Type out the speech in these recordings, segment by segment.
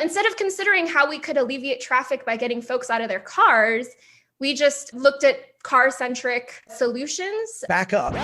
Instead of considering how we could alleviate traffic by getting folks out of their cars, we just looked at car-centric solutions. Back up.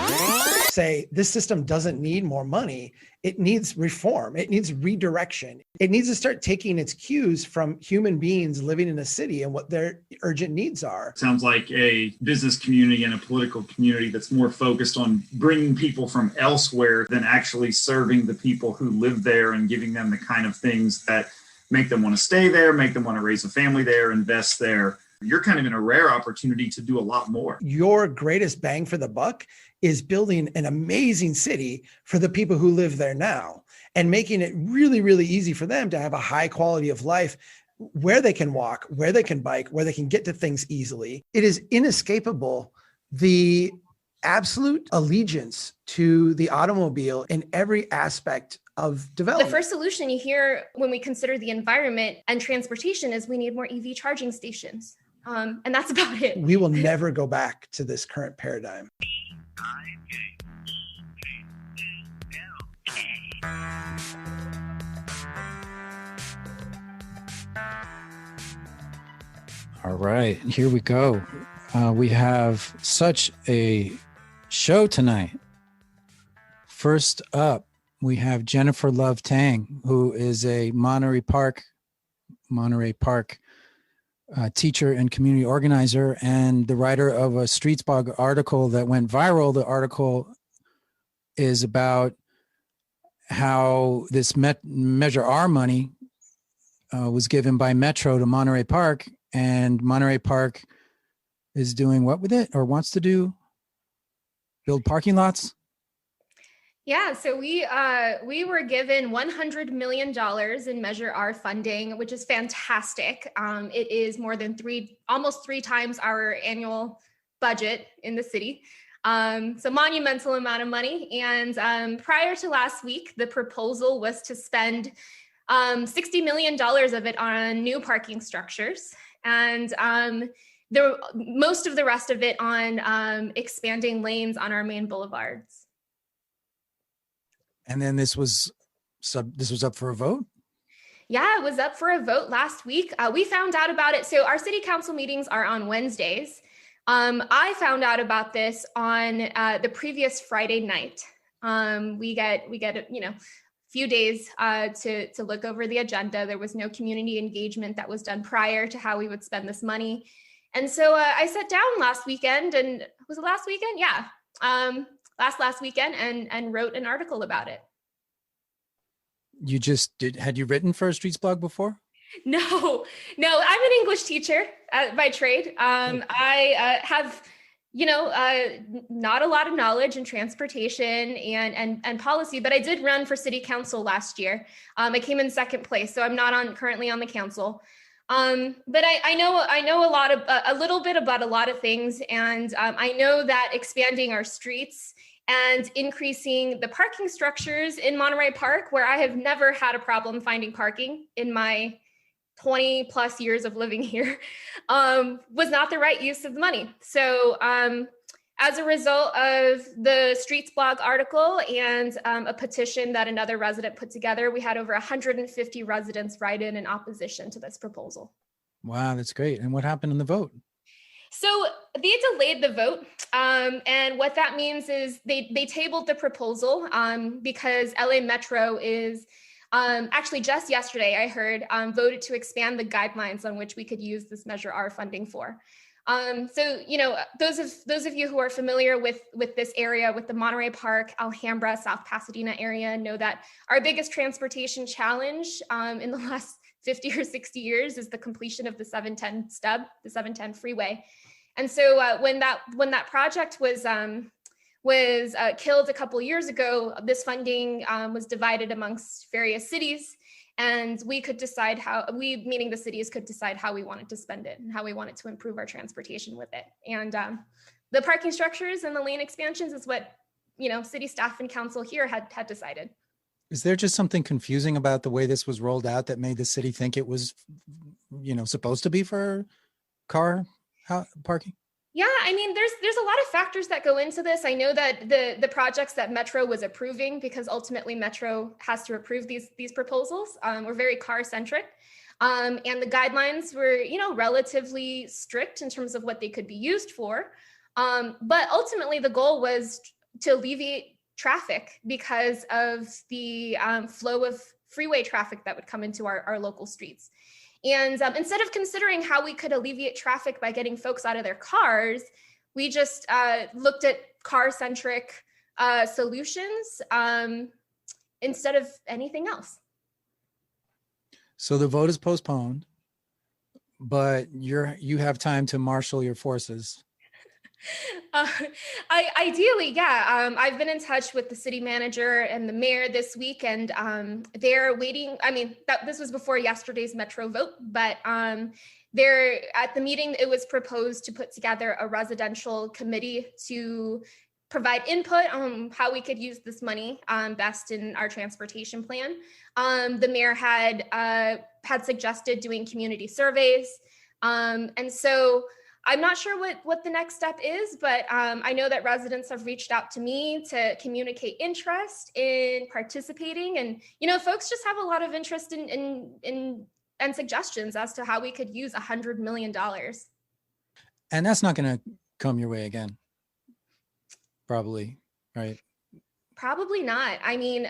Say, this system doesn't need more money. It needs reform. It needs redirection. It needs to start taking its cues from human beings living in a city and what their urgent needs are. Sounds like a business community and a political community that's more focused on bringing people from elsewhere than actually serving the people who live there and giving them the kind of things that make them want to stay there, make them want to raise a family there, invest there. You're kind of in a rare opportunity to do a lot more. Your greatest bang for the buck is building an amazing city for the people who live there now and making it really, really easy for them to have a high quality of life where they can walk, where they can bike, where they can get to things easily. It is inescapable, the absolute allegiance to the automobile in every aspect of development. The first solution you hear when we consider the environment and transportation is we need more EV charging stations. And that's about it. We will never go back to this current paradigm. All right, here we go. We have such a show tonight. First up, we have Jennifer Love Tang, who is a Monterey Park teacher and community organizer, and the writer of a Streetsblog article that went viral. The article is about how this Measure R money was given by Metro to Monterey Park, and Monterey Park is doing what with it, or wants to do? Build parking lots? Yeah, so we were given $100 million in Measure R funding, which is fantastic. It is more than almost three times our annual budget in the city. So monumental amount of money. And prior to last week, the proposal was to spend $60 million of it on new parking structures, and most of the rest of it on expanding lanes on our main boulevards. And then this was up for a vote? Yeah, it was up for a vote last week. We found out about it. So our city council meetings are on Wednesdays. I found out about this on the previous Friday night. We get a few days to look over the agenda. There was no community engagement that was done prior to how we would spend this money. And so I sat down last weekend, and was it last weekend? Yeah. Last weekend and wrote an article about it. You just did? Had you written for a Streetsblog before? No, I'm an English teacher by trade. I have, not a lot of knowledge in transportation and policy, but I did run for city council last year. I came in second place, so I'm not currently on the council. But I know a little bit about a lot of things, and I know that expanding our streets and increasing the parking structures in Monterey Park, where I have never had a problem finding parking in my 20 plus years of living here, was not the right use of the money. So as a result of the Streetsblog article and a petition that another resident put together, we had over 150 residents write in opposition to this proposal. Wow, that's great. And what happened in the vote? So they delayed the vote. And what that means is they tabled the proposal because LA Metro is actually just yesterday, I heard, voted to expand the guidelines on which we could use this Measure R funding for. So, those of you who are familiar with this area, with the Monterey Park, Alhambra, South Pasadena area, know that our biggest transportation challenge in the last 50 or 60 years is the completion of the 710 stub, the 710 freeway. And so when that project was killed a couple years ago, this funding was divided amongst various cities, and we could decide meaning the cities, could decide how we wanted to spend it and how we wanted to improve our transportation with it. And the parking structures and the lane expansions is what, city staff and council here had decided. Is there just something confusing about the way this was rolled out that made the city think it was, supposed to be for car parking? Yeah, I mean, there's a lot of factors that go into this. I know that the projects that Metro was approving, because ultimately Metro has to approve these proposals, were very car centric, and the guidelines were, relatively strict in terms of what they could be used for. But ultimately, the goal was to alleviate traffic because of the flow of freeway traffic that would come into our local streets. And instead of considering how we could alleviate traffic by getting folks out of their cars, we just looked at car-centric solutions instead of anything else. So the vote is postponed, but you have time to marshal your forces. Ideally, yeah. I've been in touch with the city manager and the mayor this week, and they're waiting. I mean, this was before yesterday's Metro vote, but they're at the meeting. It was proposed to put together a residential committee to provide input on how we could use this money best in our transportation plan. The mayor had suggested doing community surveys, and so I'm not sure what the next step is, but I know that residents have reached out to me to communicate interest in participating. And, folks just have a lot of interest in suggestions as to how we could use $100 million. And that's not going to come your way again. Probably, right? Probably not. I mean,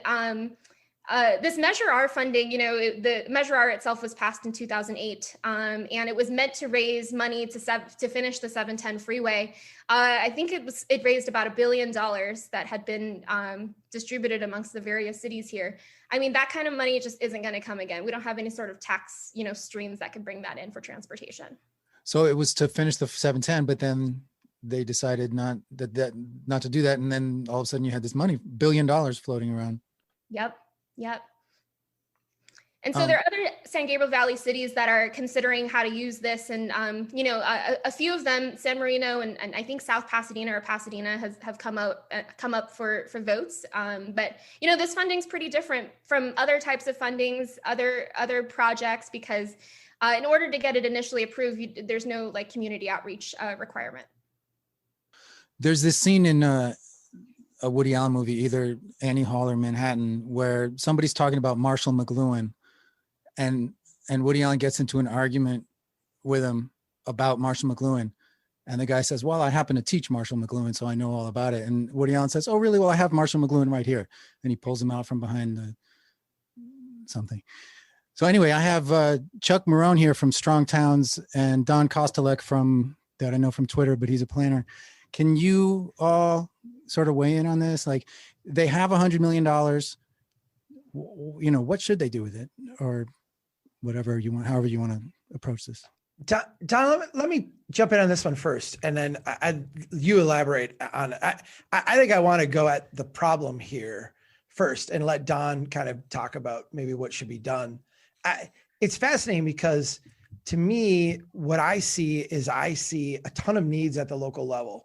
this Measure R funding, the Measure R itself was passed in 2008, and it was meant to raise money to finish the 710 freeway. I think it raised about $1 billion that had been distributed amongst the various cities here. I mean, that kind of money just isn't going to come again. We don't have any sort of tax, streams that could bring that in for transportation. So it was to finish the 710, but then they decided not to do that, and then all of a sudden you had this money, $1 billion floating around. Yep. And so there are other San Gabriel Valley cities that are considering how to use this. And, a few of them, San Marino and I think South Pasadena or Pasadena have come up for votes. But, this funding is pretty different from other types of fundings, other projects, because in order to get it initially approved, there's no community outreach requirement. There's this scene in a Woody Allen movie, either Annie Hall or Manhattan, where somebody's talking about Marshall McLuhan, and Woody Allen gets into an argument with him about Marshall McLuhan, and the guy says, "Well, I happen to teach Marshall McLuhan, so I know all about it." And Woody Allen says, "Oh, really? Well, I have Marshall McLuhan right here," and he pulls him out from behind something. So anyway, I have Chuck Mahron here from Strong Towns and Don Kostelec that I know from Twitter, but he's a planner. Can you all sort of weigh in on this? Like, they have $100 million. What should they do with it, or whatever you want, however you want to approach this? Don, let me jump in on this one first, and then you elaborate on it. I think I want to go at the problem here first and let Don kind of talk about maybe what should be done. It's fascinating because to me, what I see is a ton of needs at the local level.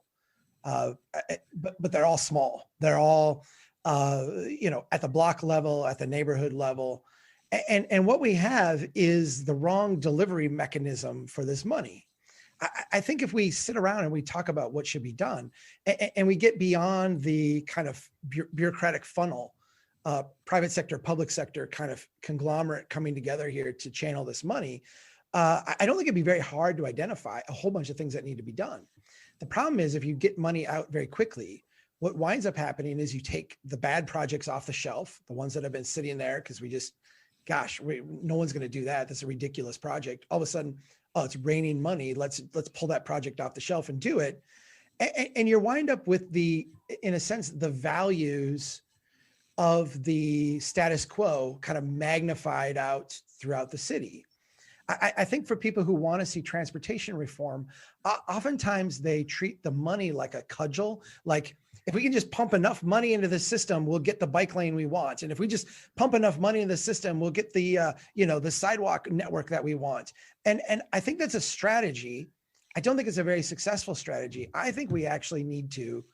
But they're all small. They're all, at the block level, at the neighborhood level. And what we have is the wrong delivery mechanism for this money. I think if we sit around and we talk about what should be done and we get beyond the kind of bureaucratic funnel, private sector, public sector kind of conglomerate coming together here to channel this money, I don't think it'd be very hard to identify a whole bunch of things that need to be done. The problem is if you get money out very quickly, what winds up happening is you take the bad projects off the shelf, the ones that have been sitting there because no one's going to do that. That's a ridiculous project. All of a sudden, it's raining money. Let's pull that project off the shelf and do it. And you wind up with in a sense, the values of the status quo kind of magnified out throughout the city. I think for people who want to see transportation reform, oftentimes they treat the money like a cudgel. Like, if we can just pump enough money into the system, we'll get the bike lane we want. And if we just pump enough money in the system, we'll get the sidewalk network that we want. And I think that's a strategy. I don't think it's a very successful strategy. I think we actually need to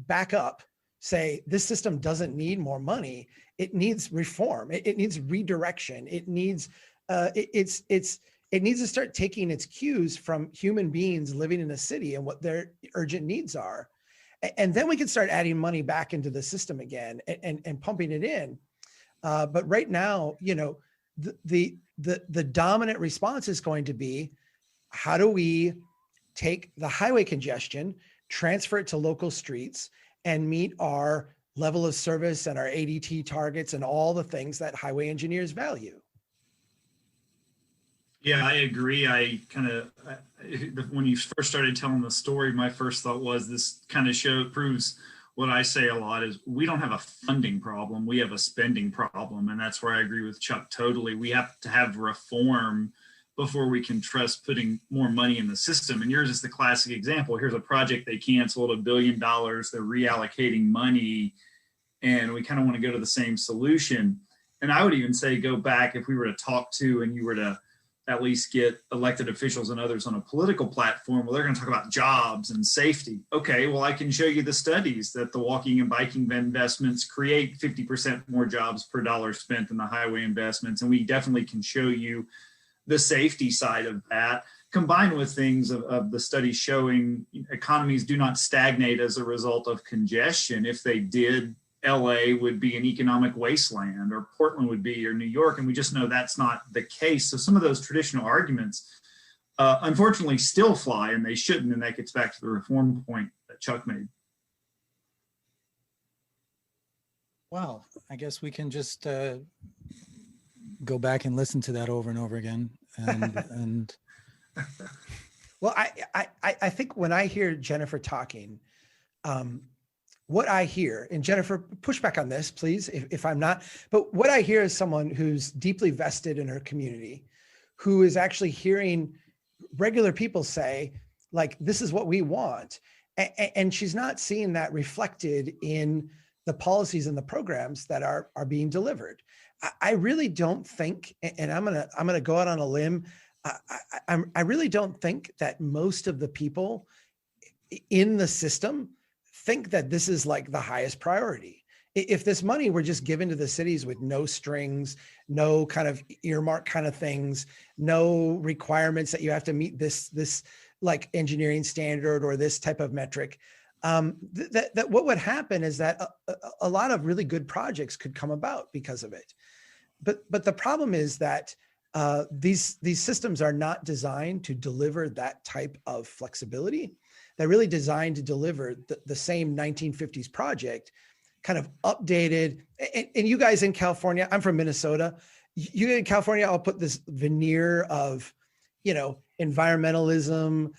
back up, say this system doesn't need more money. It needs reform. It needs redirection. It needs it needs to start taking its cues from human beings living in a city and what their urgent needs are. And then we can start adding money back into the system again and pumping it in. But right now, the dominant response is going to be, how do we take the highway congestion, transfer it to local streets, and meet our level of service and our ADT targets and all the things that highway engineers value? Yeah, I agree. When you first started telling the story, my first thought was this kind of proves what I say a lot is we don't have a funding problem. We have a spending problem. And that's where I agree with Chuck totally. We have to have reform before we can trust putting more money in the system. And yours is the classic example. Here's a project they canceled, $1 billion. They're reallocating money, and we kind of want to go to the same solution. And I would even say, go back, if we were to talk to, and you were to at least get elected officials and others on a political platform, well, they're going to talk about jobs and safety. Okay, well, I can show you the studies that the walking and biking investments create 50% more jobs per dollar spent than the highway investments. And we definitely can show you the safety side of that, combined with things of the studies showing economies do not stagnate as a result of congestion. If they did, LA would be an economic wasteland, or Portland would be, or New York. And we just know that's not the case. So some of those traditional arguments, unfortunately, still fly, and they shouldn't. And that gets back to the reform point that Chuck made. Well, I guess we can just go back and listen to that over and over again. And Well, I think when I hear Jennifer talking, what I hear, and Jennifer, push back on this, please, if I'm not, but what I hear is someone who's deeply vested in her community, who is actually hearing regular people say, like, this is what we want. And she's not seeing that reflected in the policies and the programs that are being delivered. I really don't think, and I'm gonna go out on a limb, I really don't think that most of the people in the system think that this is like the highest priority. If this money were just given to the cities with no strings, no kind of earmark kind of things, no requirements that you have to meet this like engineering standard or this type of metric, that what would happen is that a lot of really good projects could come about because of it. But the problem is that these systems are not designed to deliver that type of flexibility. They're really designed to deliver the same 1950s project, kind of updated. And you guys in California, I'm from Minnesota. You in California, I'll put this veneer of, environmentalism,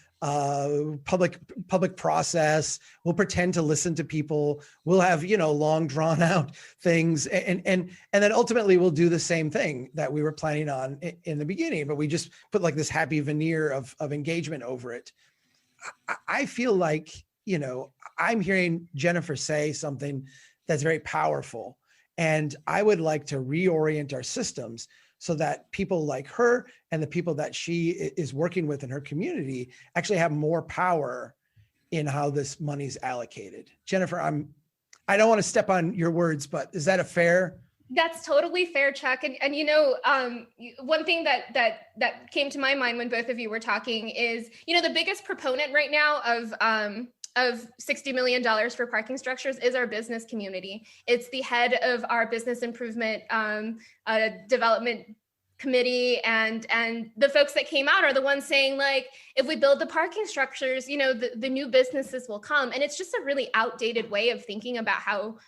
public process. We'll pretend to listen to people. We'll have, long drawn out things. And then ultimately we'll do the same thing that we were planning on in the beginning, but we just put like this happy veneer of engagement over it. I feel like, I'm hearing Jennifer say something that's very powerful. And I would like to reorient our systems so that people like her and the people that she is working with in her community actually have more power in how this money's allocated. Jennifer, I don't want to step on your words, but is that a fair? That's totally fair, Chuck. And one thing that came to my mind when both of you were talking is, the biggest proponent right now of $60 million for parking structures is our business community. It's the head of our business improvement development committee, and the folks that came out are the ones saying, like, if we build the parking structures, the new businesses will come. And it's just a really outdated way of thinking about how,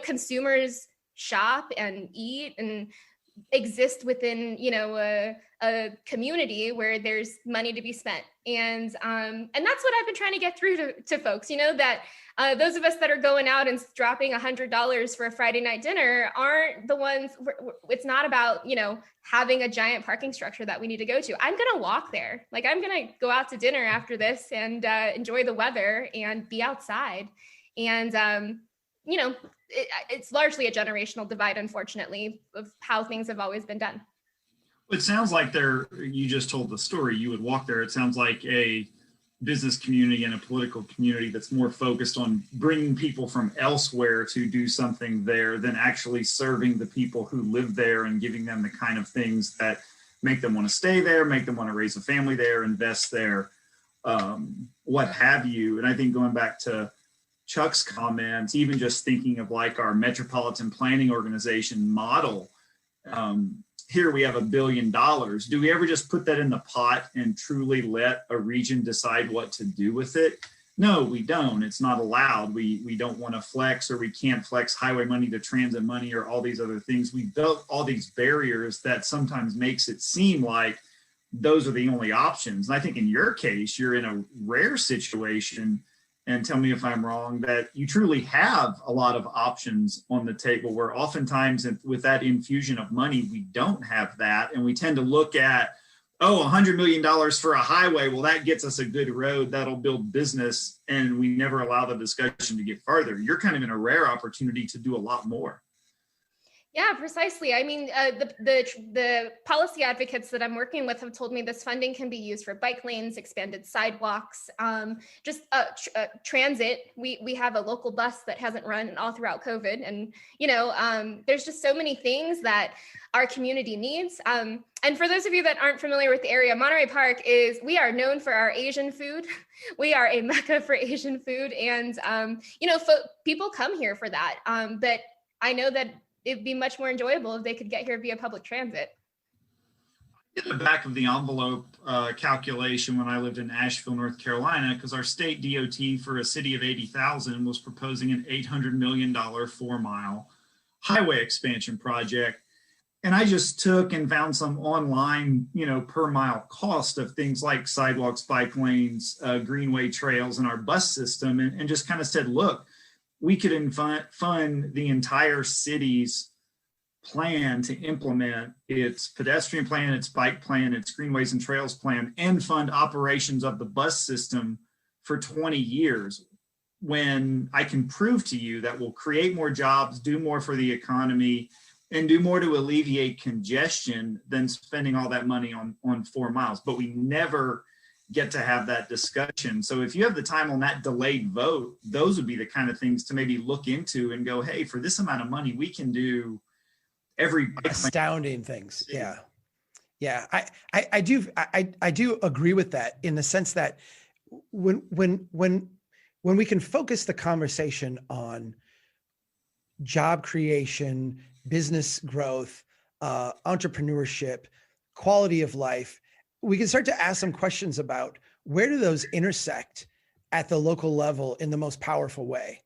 consumers shop and eat and exist within, a community where there's money to be spent. And that's what I've been trying to get through to folks, that those of us that are going out and dropping $100 for a Friday night dinner aren't the ones. It's not about, having a giant parking structure that we need to go to. I'm going to walk there. Like, I'm going to go out to dinner after this and enjoy the weather and be outside. And, it's largely a generational divide, unfortunately, of how things have always been done. It sounds like you just told the story. You would walk there. It sounds like a business community and a political community that's more focused on bringing people from elsewhere to do something there than actually serving the people who live there and giving them the kind of things that make them want to stay there, make them want to raise a family there, invest there, what have you. And I think going back to Chuck's comments, even just thinking of like our metropolitan planning organization model, here we have $1 billion. Do we ever just put that in the pot and truly let a region decide what to do with it? No, we don't. It's not allowed. We don't want to flex, or we can't flex highway money to transit money or all these other things. We built all these barriers that sometimes makes it seem like those are the only options. And I think in your case, you're in a rare situation, and tell me if I'm wrong, that you truly have a lot of options on the table, where oftentimes with that infusion of money, we don't have that. And we tend to look at, $100 million for a highway. Well, that gets us a good road. That'll build business. And we never allow the discussion to get farther. You're kind of in a rare opportunity to do a lot more. Yeah, precisely. I mean, the policy advocates that I'm working with have told me this funding can be used for bike lanes, expanded sidewalks, transit. We have a local bus that hasn't run all throughout COVID. And, there's just so many things that our community needs. And for those of you that aren't familiar with the area, Monterey Park we are known for our Asian food. We are a mecca for Asian food. And, people come here for that. But I know that it'd be much more enjoyable if they could get here via public transit. In the back of the envelope calculation when I lived in Asheville, North Carolina, because our state DOT for a city of 80,000 was proposing an $800 million 4-mile highway expansion project. And I just took and found some online, per mile cost of things like sidewalks, bike lanes, greenway trails, and our bus system, and just kind of said, look, we could fund the entire city's plan to implement its pedestrian plan, its bike plan, its greenways and trails plan, and fund operations of the bus system for 20 years, when I can prove to you that we'll create more jobs, do more for the economy, and do more to alleviate congestion than spending all that money on 4 miles. But we never get to have that discussion. So if you have the time on that delayed vote, those would be the kind of things to maybe look into and go, hey, for this amount of money, we can do every astounding things. Yeah. Yeah. I do agree with that, in the sense that when we can focus the conversation on job creation, business growth, entrepreneurship, quality of life, we can start to ask some questions about where do those intersect at the local level in the most powerful way.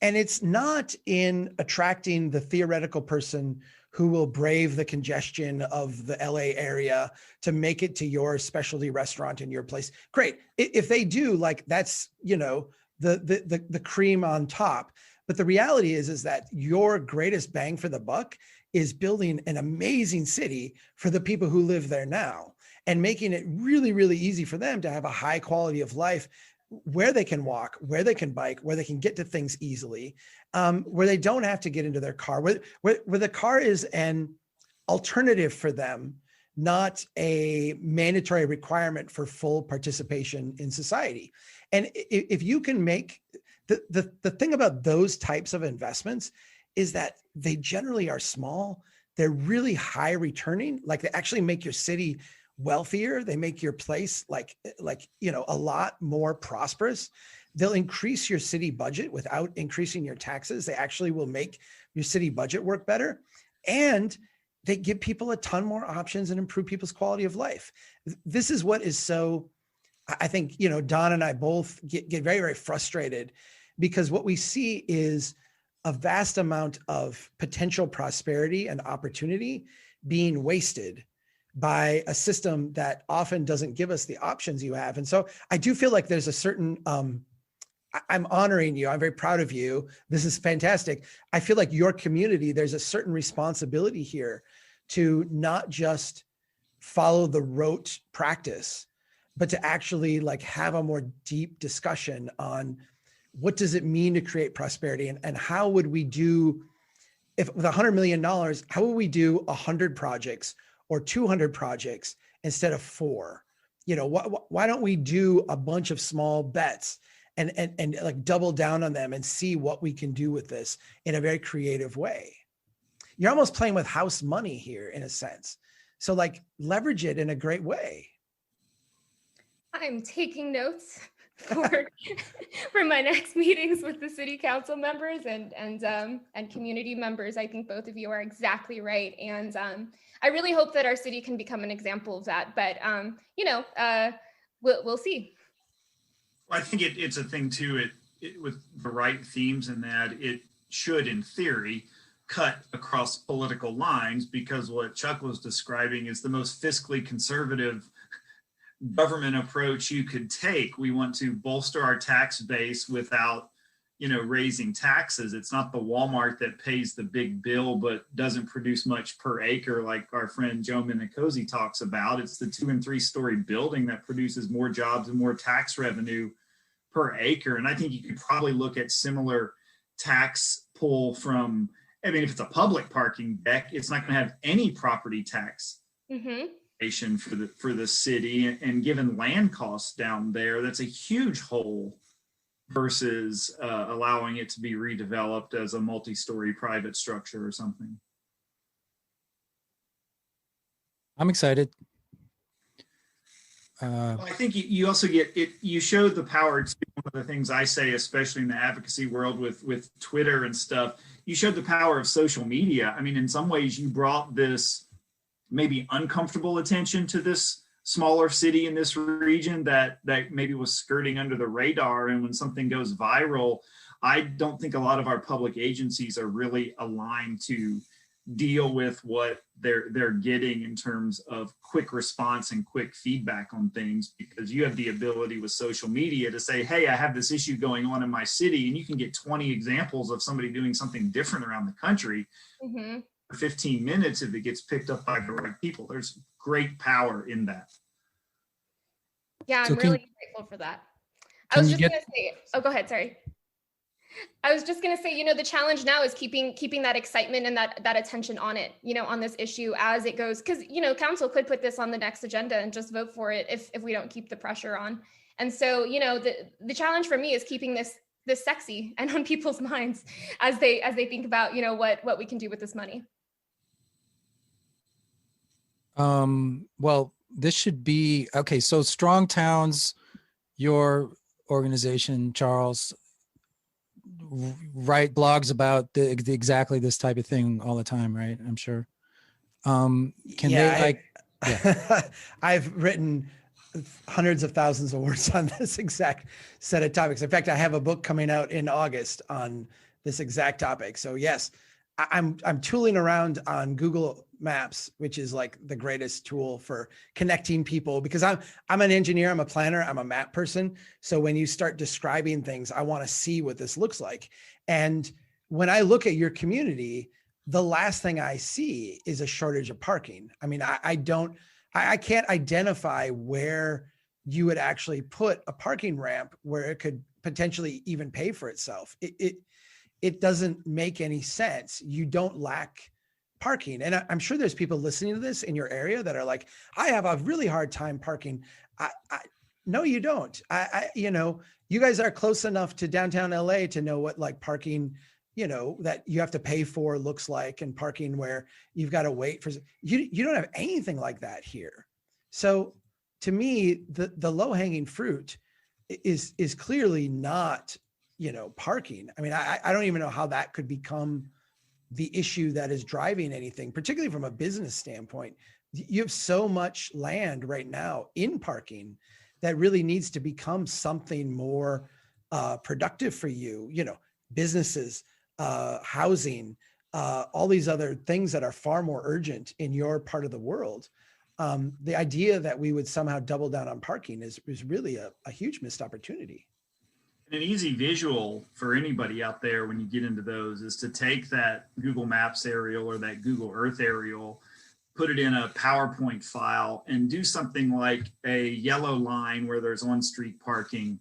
And it's not in attracting the theoretical person who will brave the congestion of the LA area to make it to your specialty restaurant in your place. Great. If they do, like, that's, the cream on top. But the reality is that your greatest bang for the buck is building an amazing city for the people who live there now, and making it really, really easy for them to have a high quality of life, where they can walk, where they can bike, where they can get to things easily, where they don't have to get into their car, where the car is an alternative for them, not a mandatory requirement for full participation in society. And if you can make the thing about those types of investments is that they generally are small. They're really high returning. Like, they actually make your city wealthier. They make your place like a lot more prosperous. They'll increase your city budget without increasing your taxes. They actually will make your city budget work better. And they give people a ton more options and improve people's quality of life. This is what is so, I think, Don and I both get very, very frustrated, because what we see is a vast amount of potential prosperity and opportunity being wasted by a system that often doesn't give us the options you have. And so I do feel like there's a certain, I'm honoring you. I'm very proud of you. This is fantastic. I feel like your community, there's a certain responsibility here to not just follow the rote practice, but to actually have a more deep discussion on what does it mean to create prosperity, and how would we do, if with $100 million, how would we do 100 projects or 200 projects instead of 4? Why don't we do a bunch of small bets and like double down on them and see what we can do with this in a very creative way? You're almost playing with house money here, in a sense. So like leverage it in a great way. I'm taking notes for for my next meetings with the city council members and community members. I think both of you are exactly right, and I really hope that our city can become an example of that. But we'll see. Well, I think it's a thing too. It with the right themes, in that it should, in theory, cut across political lines, because what Chuck was describing is the most fiscally conservative government approach you could take. We want to bolster our tax base without, raising taxes. It's not the Walmart that pays the big bill but doesn't produce much per acre, like our friend Joe Minicozy talks about. It's the 2- and 3-story building that produces more jobs and more tax revenue per acre. And I think you could probably look at similar tax pull from, if it's a public parking deck, it's not going to have any property tax. Mm-hmm. For the city, and given land costs down there, that's a huge hole versus allowing it to be redeveloped as a multi-story private structure or something. I'm excited. Well, I think you also get it. You showed the power. It's one of the things I say, especially in the advocacy world with Twitter and stuff. You showed the power of social media. In some ways, you brought this maybe uncomfortable attention to this smaller city in this region that maybe was skirting under the radar. And when something goes viral, I don't think a lot of our public agencies are really aligned to deal with what they're getting in terms of quick response and quick feedback on things, because you have the ability with social media to say, hey, I have this issue going on in my city, and you can get 20 examples of somebody doing something different around the country. Mm-hmm. 15 minutes if it gets picked up by the right people. There's great power in that. Yeah, I'm really grateful for that. I was just going to say, go ahead, sorry. I was just going to say, the challenge now is keeping that excitement and that attention on it, on this issue as it goes, because, council could put this on the next agenda and just vote for it if we don't keep the pressure on. And so, the challenge for me is keeping this sexy and on people's minds as they think about, what we can do with this money. Well, this should be okay. So Strong Towns, your organization, Charles, write blogs about exactly this type of thing all the time, right? I'm sure. I've written hundreds of thousands of words on this exact set of topics. In fact, I have a book coming out in August on this exact topic. So yes, I'm tooling around on Google Maps, which is like the greatest tool for connecting people, because I'm an engineer, I'm a planner, I'm a map person. So when you start describing things, I want to see what this looks like. And when I look at your community, the last thing I see is a shortage of parking. I can't identify where you would actually put a parking ramp where it could potentially even pay for itself. It doesn't make any sense. You don't lack parking. And I'm sure there's people listening to this in your area that are like, I have a really hard time parking. No, you don't. You guys are close enough to downtown LA to know what like parking, that you have to pay for looks like, and parking where you've got to wait for, you don't have anything like that here. So to me, the low hanging fruit is clearly not, parking. I don't even know how that could become the issue that is driving anything, particularly from a business standpoint. You have so much land right now in parking that really needs to become something more productive for you, businesses, housing, all these other things that are far more urgent in your part of the world. The idea that we would somehow double down on parking is really a huge missed opportunity. An easy visual for anybody out there when you get into those is to take that Google Maps aerial or that Google Earth aerial, put it in a PowerPoint file, and do something like a yellow line where there's on-street parking,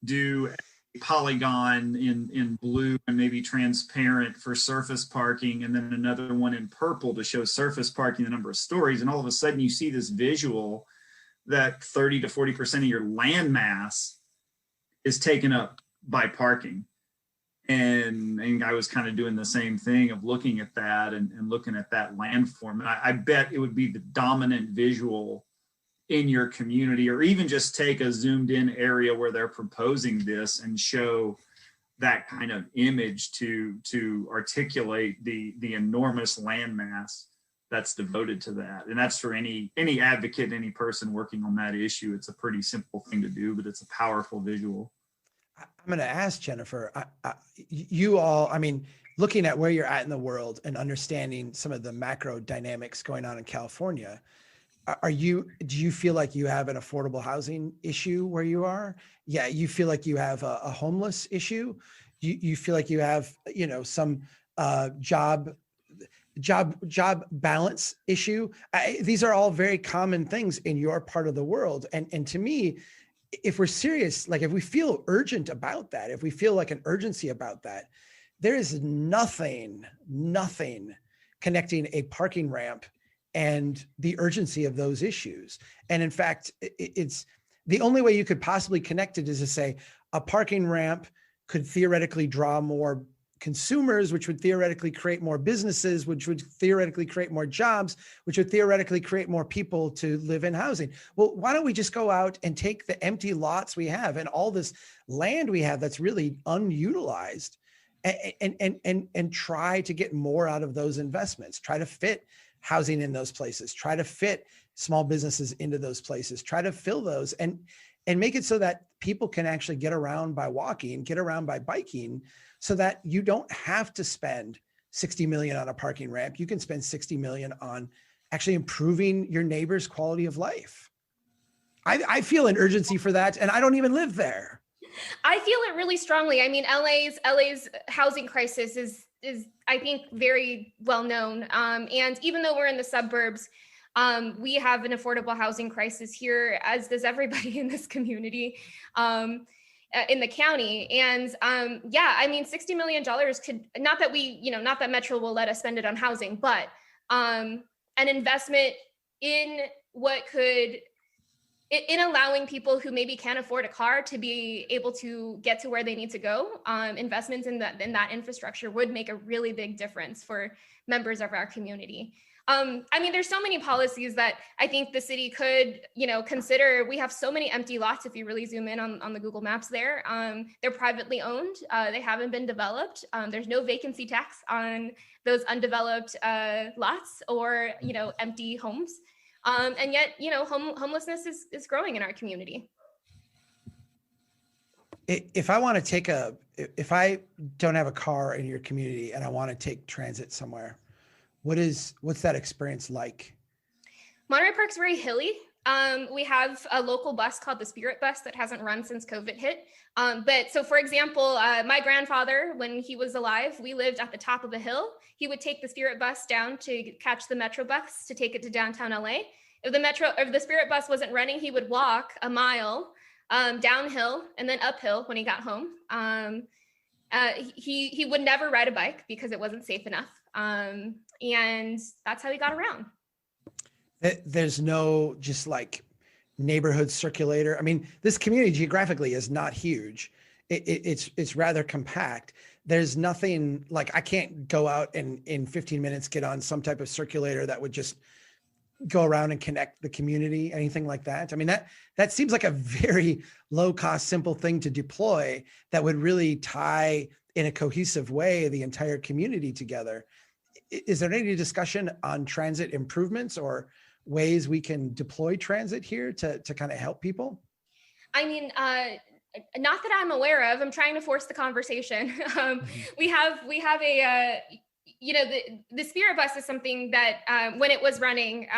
do a polygon in blue and maybe transparent for surface parking, and then another one in purple to show surface parking, the number of stories. And all of a sudden you see this visual that 30 to 40% of your land mass is taken up by parking. And I was kind of doing the same thing of looking at that and looking at that landform. And I bet it would be the dominant visual in your community, or even just take a zoomed in area where they're proposing this and show that kind of image to articulate the enormous landmass that's devoted to that. And that's for any advocate, any person working on that issue. It's a pretty simple thing to do, but it's a powerful visual. I'm going to ask Jennifer, you all, I mean, looking at where you're at in the world and understanding some of the macro dynamics going on in California, do you feel like you have an affordable housing issue where you are? Yeah. You feel like you have a homeless issue. You feel like you have, some job balance issue. These are all very common things in your part of the world. And to me, if we're serious, like if we feel urgent about that, if we feel like an urgency about that, there is nothing connecting a parking ramp and the urgency of those issues. And in fact, it's the only way you could possibly connect it is to say a parking ramp could theoretically draw more consumers, which would theoretically create more businesses, which would theoretically create more jobs, which would theoretically create more people to live in housing. Well, why don't we just go out and take the empty lots we have and all this land we have that's really unutilized and try to get more out of those investments, try to fit housing in those places, try to fit small businesses into those places, try to fill those and make it so that people can actually get around by walking, get around by biking, so that you don't have to spend 60 million on a parking ramp. You can spend 60 million on actually improving your neighbor's quality of life. I feel an urgency for that, and I don't even live there. I feel it really strongly. I mean, LA's housing crisis is I think very well known. And even though we're in the suburbs, we have an affordable housing crisis here, as does everybody in this community, in the county. And yeah, I mean, $60 million could, not that Metro will let us spend it on housing, but an investment in in allowing people who maybe can't afford a car to be able to get to where they need to go. Investments in that infrastructure would make a really big difference for members of our community. I mean, there's so many policies that I think the city could, consider. We have so many empty lots. If you really zoom in on the Google Maps there, they're privately owned. They haven't been developed. There's no vacancy tax on those undeveloped lots or, empty homes. And yet, homelessness is growing in our community. If I don't have a car in your community and I want to take transit somewhere, what's that experience like? Monterey Park's very hilly. We have a local bus called the Spirit Bus that hasn't run since COVID hit. But so for example, my grandfather, when he was alive, we lived at the top of a hill. He would take the Spirit Bus down to catch the Metro bus to take it to downtown LA. If the Spirit Bus wasn't running, he would walk a mile downhill and then uphill when he got home. He would never ride a bike because it wasn't safe enough. And that's how he got around. There's no just like neighborhood circulator. I mean, this community geographically is not huge. It's rather compact. There's nothing like, I can't go out and in 15 minutes get on some type of circulator that would just go around and connect the community, anything like that. I mean, that seems like a very low cost, simple thing to deploy that would really tie in a cohesive way the entire community together. Is there any discussion on transit improvements or ways we can deploy transit here to kind of help people? I mean, not that I'm aware of. I'm trying to force the conversation. We have a, the Spirit Bus is something that when it was running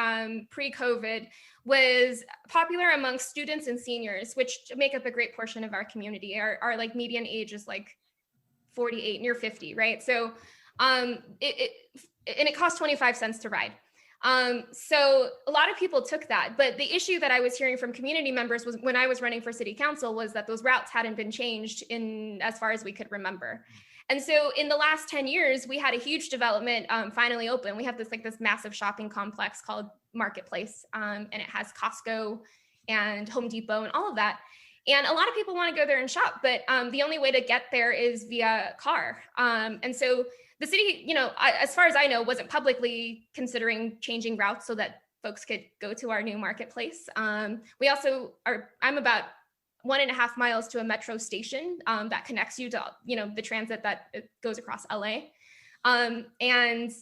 pre-COVID was popular amongst students and seniors, which make up a great portion of our community. Our like median age is like 48, near 50, right? So it cost 25 cents to ride. So a lot of people took that, but the issue that I was hearing from community members was when I was running for city council was that those routes hadn't been changed in as far as we could remember. And so in the last 10 years, we had a huge development finally open. We have this massive shopping complex called Marketplace, and it has Costco and Home Depot and all of that. And a lot of people want to go there and shop, but the only way to get there is via car. And so the city, as far as I know, wasn't publicly considering changing routes so that folks could go to our new marketplace. We also I'm about 1.5 miles to a metro station that connects you to, the transit that goes across LA. And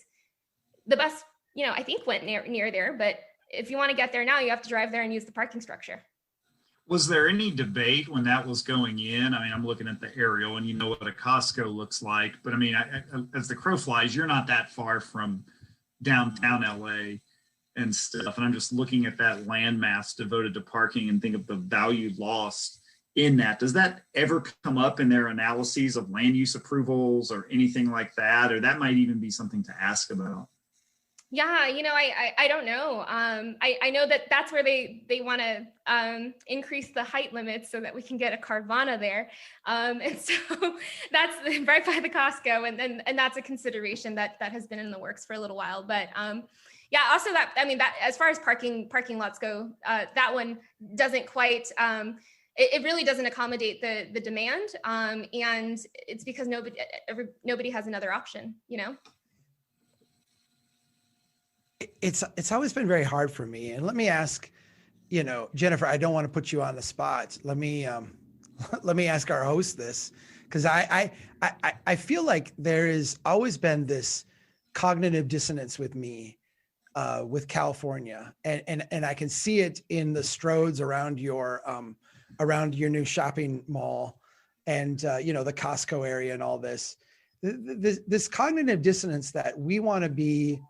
the bus, I think went near there, but if you want to get there now, you have to drive there and use the parking structure. Was there any debate when that was going in? I mean, I'm looking at the aerial and you know what a Costco looks like, but I mean, as the crow flies, you're not that far from downtown LA and stuff. And I'm just looking at that landmass devoted to parking and think of the value lost in that. Does that ever come up in their analyses of land use approvals or anything like that? Or that might even be something to ask about. Yeah, I don't know. I know that's where they want to increase the height limits so that we can get a Carvana there. And so that's right by the Costco. And that's a consideration that has been in the works for a little while. But yeah, also that as far as parking lots go, that one doesn't quite, it really doesn't accommodate the demand. And it's because nobody has another option, It's always been very hard for me. And let me ask, Jennifer, I don't want to put you on the spot. Let me ask our host this, because I feel like there has always been this cognitive dissonance with me with California, and I can see it in the stroads around your new shopping mall and the Costco area and all this. This cognitive dissonance that we want to be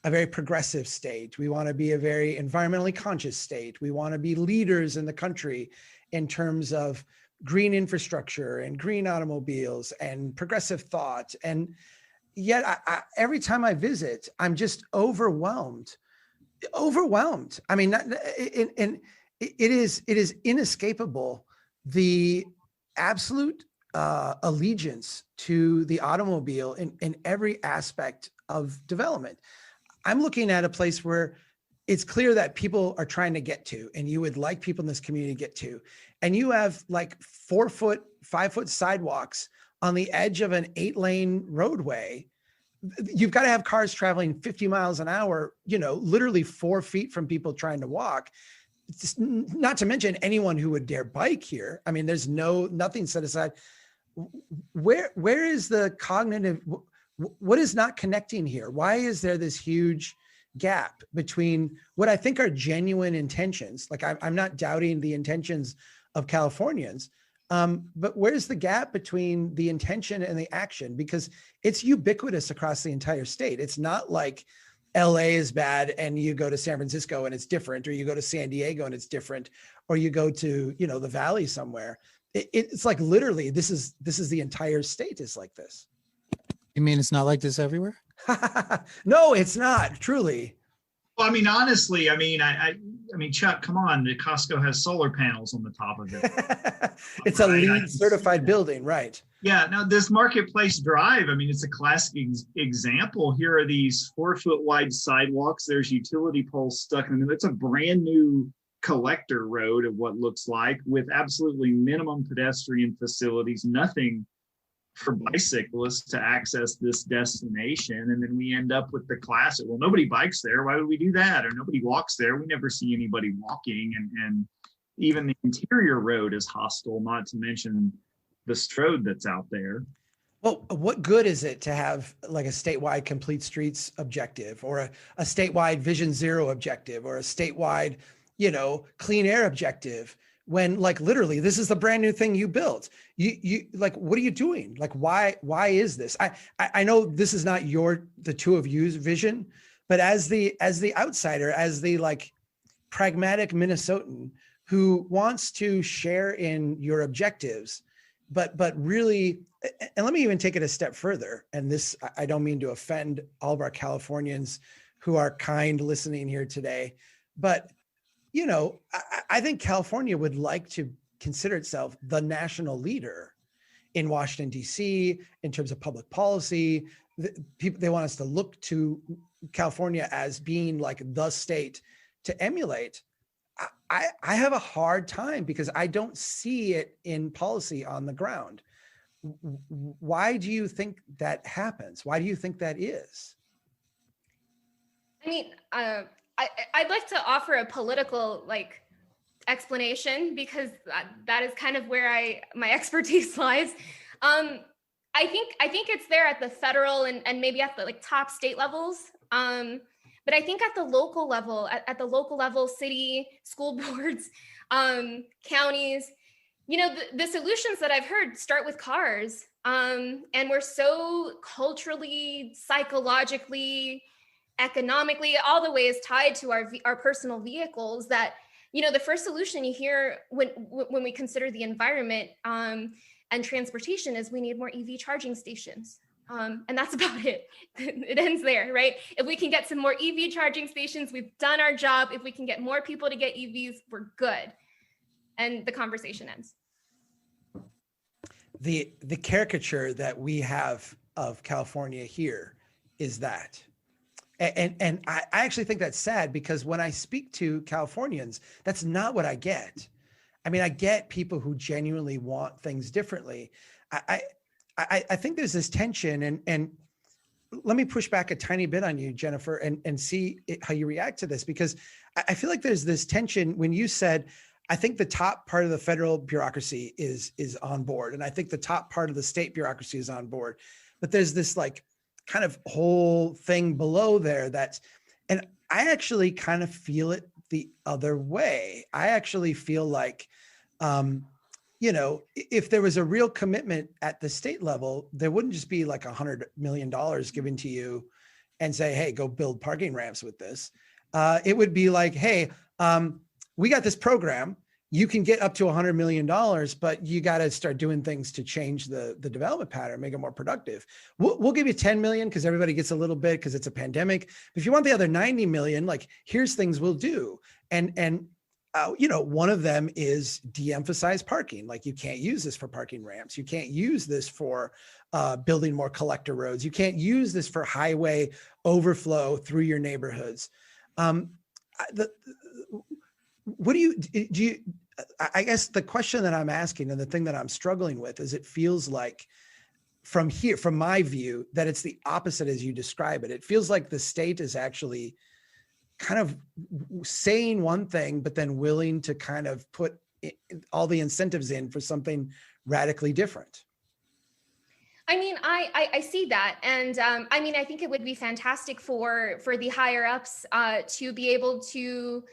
a very progressive state. We want to be a very environmentally conscious state. We want to be leaders in the country in terms of green infrastructure and green automobiles and progressive thought. And yet every time I visit, I'm just overwhelmed. I mean, and it is inescapable, the absolute allegiance to the automobile in every aspect of development. I'm looking at a place where it's clear that people are trying to get to, and you would like people in this community to get to. And you have like 4-foot, 5-foot sidewalks on the edge of an 8-lane roadway. You've got to have cars traveling 50 miles an hour, literally 4 feet from people trying to walk. Just, not to mention anyone who would dare bike here. I mean, there's nothing set aside. Where is the cognitive? What is not connecting here? Why is there this huge gap between what I think are genuine intentions? Like I'm not doubting the intentions of Californians, but where's the gap between the intention and the action? Because it's ubiquitous across the entire state. It's not like LA is bad and you go to San Francisco and it's different, or you go to San Diego and it's different, or you go to, the Valley somewhere. It's like literally this is the entire state is like this. You mean it's not like this everywhere? No, it's not, truly. Well, I mean, honestly, I mean, Chuck, come on. The Costco has solar panels on the top of it. It's a LEED certified building, right? Yeah. Now, this Marketplace Drive, I mean, it's a classic example. Here are these 4-foot wide sidewalks. There's utility poles stuck in them. It's a brand new collector road of what looks like, with absolutely minimum pedestrian facilities, nothing for bicyclists to access this destination. And then we end up with the classic, well, nobody bikes there. Why would we do that? Or nobody walks there. We never see anybody walking. And even the interior road is hostile, not to mention the stroad that's out there. Well, what good is it to have like a statewide complete streets objective, or a statewide Vision Zero objective, or a statewide, clean air objective, when like literally this is the brand new thing you built? You like, what are you doing? Like, why is this? I know this is not the two of you's vision, but as the outsider, as the like pragmatic Minnesotan who wants to share in your objectives, but really, and let me even take it a step further. And this, I don't mean to offend all of our Californians who are kind listening here today, but I think California would like to consider itself the national leader in Washington, D.C. in terms of public policy. They want us to look to California as being like the state to emulate. I have a hard time because I don't see it in policy on the ground. Why do you think that happens? Why do you think that is? I mean, I'd like to offer a political explanation because that is kind of where my expertise lies. I think it's there at the federal and maybe at the top state levels. But I think at the local level, city, school boards, counties, the solutions that I've heard start with cars. And we're so culturally, psychologically, economically, all the ways tied to our personal vehicles that, the first solution you hear when we consider the environment and transportation is we need more EV charging stations. And that's about it. It ends there, right? If we can get some more EV charging stations, we've done our job. If we can get more people to get EVs, we're good. And the conversation ends. The caricature that we have of California here is that. And I actually think that's sad because when I speak to Californians, that's not what I get. I mean, I get people who genuinely want things differently. I think there's this tension, and let me push back a tiny bit on you, Jennifer, and see how you react to this, because I feel like there's this tension when you said, I think the top part of the federal bureaucracy is on board, and I think the top part of the state bureaucracy is on board, but there's this kind of whole thing below there and I actually kind of feel it the other way. I actually feel like, if there was a real commitment at the state level, there wouldn't just be $100 million given to you and say, hey, go build parking ramps with this. It would be like, hey, we got this program. You can get up to $100 million, but you got to start doing things to change the development pattern, make it more productive. We'll give you 10 million because everybody gets a little bit because it's a pandemic. But if you want the other 90 million, here's things we'll do. And one of them is de-emphasize parking. You can't use this for parking ramps. You can't use this for building more collector roads. You can't use this for highway overflow through your neighborhoods. What do you, I guess the question that I'm asking and the thing that I'm struggling with is it feels like from my view, that it's the opposite as you describe it. It feels like the state is actually kind of saying one thing, but then willing to kind of put all the incentives in for something radically different. I mean, I see that. And I think it would be fantastic for the higher ups to be able to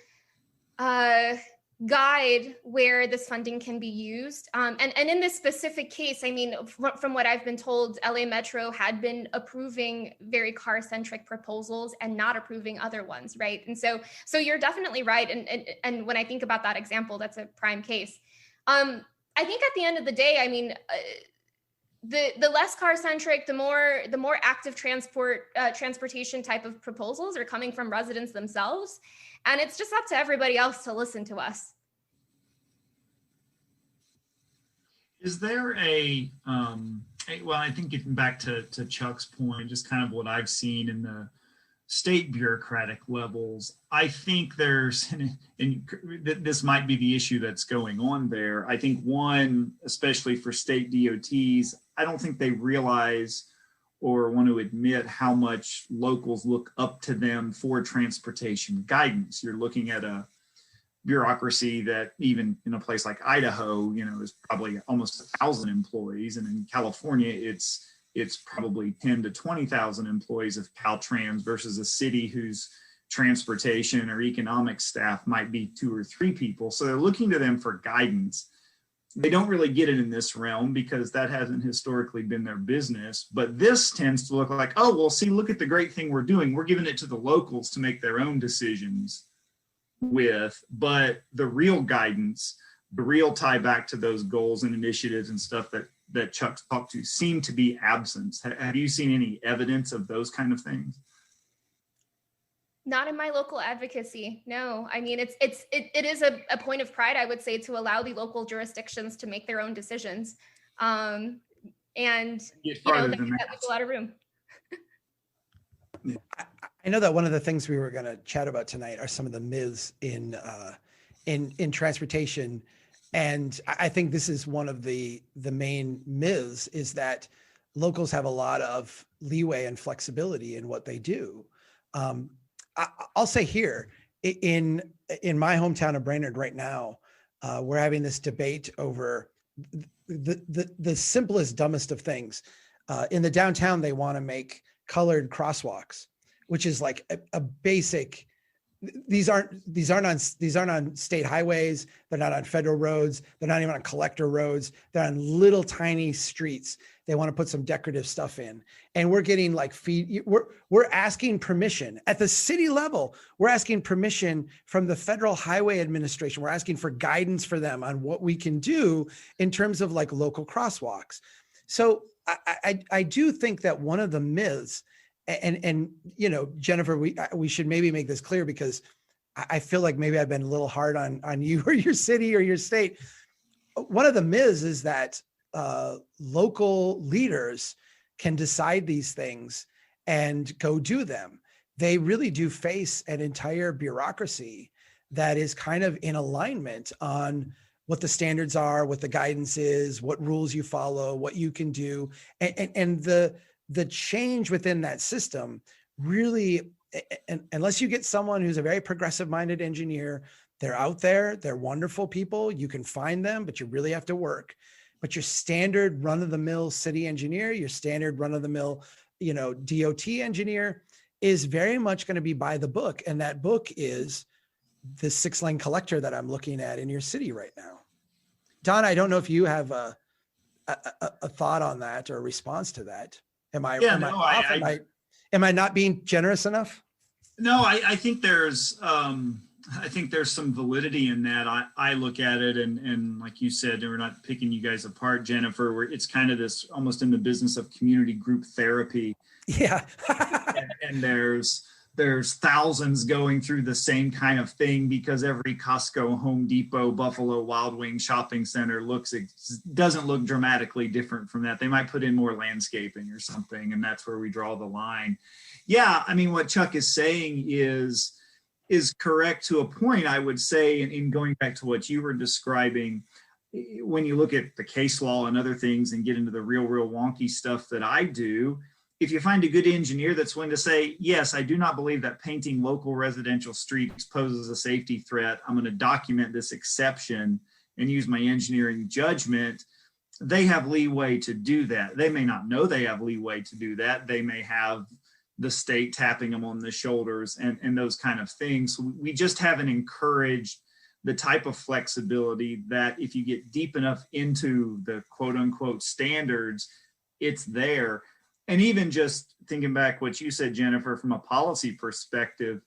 guide where this funding can be used. And in this specific case, from what I've been told, LA Metro had been approving very car-centric proposals and not approving other ones, right? And so you're definitely right. And when I think about that example, that's a prime case. I think at the end of the day, the less car-centric, the more active transportation type of proposals are coming from residents themselves. And it's just up to everybody else to listen to us. Is there well, I think getting back to Chuck's point, just kind of what I've seen in the state bureaucratic levels, I think there's, and this might be the issue that's going on there. I think one, especially for state DOTs, I don't think they realize or want to admit how much locals look up to them for transportation guidance. You're looking at a bureaucracy that even in a place like Idaho, is probably almost 1,000 employees. And in California, it's probably 10 to 20,000 employees of Caltrans versus a city whose transportation or economic staff might be 2 or 3 people. So they're looking to them for guidance. They don't really get it in this realm because that hasn't historically been their business. But this tends to look like, oh, well, see, look at the great thing we're doing. We're giving it to the locals to make their own decisions with. But the real guidance, the real tie back to those goals and initiatives and stuff that Chuck talked to seem to be absent. Have you seen any evidence of those kind of things? Not in my local advocacy. No, it is a point of pride, I would say, to allow the local jurisdictions to make their own decisions. And leave a lot of room. I know that one of the things we were going to chat about tonight are some of the myths in in transportation. And I think this is one of the main myths, is that locals have a lot of leeway and flexibility in what they do. I'll say here in my hometown of Brainerd right now, we're having this debate over the simplest, dumbest of things. In the downtown, they want to make colored crosswalks, which is like a basic. These aren't on state highways. They're not on federal roads. They're not even on collector roads. They're on little tiny streets. They want to put some decorative stuff in, and we're getting like we're asking permission at the city level. We're asking permission from the Federal Highway Administration. We're asking for guidance for them on what we can do in terms of like local crosswalks. So I do think that one of the myths, and you know, Jennifer, we should maybe make this clear, because I feel like maybe I've been a little hard on you or your city or your state. One of the myths is that local leaders can decide these things and go do them. They really do face an entire bureaucracy that is kind of in alignment on what the standards are, what the guidance is, what rules you follow, what you can do. And the change within that system really, unless you get someone who's a very progressive minded engineer, they're out there, they're wonderful people, you can find them, but you really have to work. But your standard run of the mill city engineer, your standard run of the mill, you know, DOT engineer is very much going to be by the book. And that book is the 6-lane collector that I'm looking at in your city right now. Don, I don't know if you have a thought on that or a response to that. Am I not being generous enough? No, I think there's some validity in that. I look at it and like you said, we're not picking you guys apart, Jennifer, where it's kind of this almost in the business of community group therapy. Yeah. and there's thousands going through the same kind of thing because every Costco, Home Depot, Buffalo Wild Wing shopping center doesn't look dramatically different from that. They might put in more landscaping or something, and that's where we draw the line. Yeah, I mean, what Chuck is saying is correct to a point, I would say, in going back to what you were describing. When you look at the case law and other things and get into the real wonky stuff that I do, if you find a good engineer that's willing to say, yes, I do not believe that painting local residential streets poses a safety threat, I'm going to document this exception and use my engineering judgment, they have leeway to do that. They may not know they have leeway to do that. They may have the state tapping them on the shoulders and those kind of things. We just haven't encouraged the type of flexibility that if you get deep enough into the quote unquote standards, it's there. And even just thinking back what you said, Jennifer, from a policy perspective,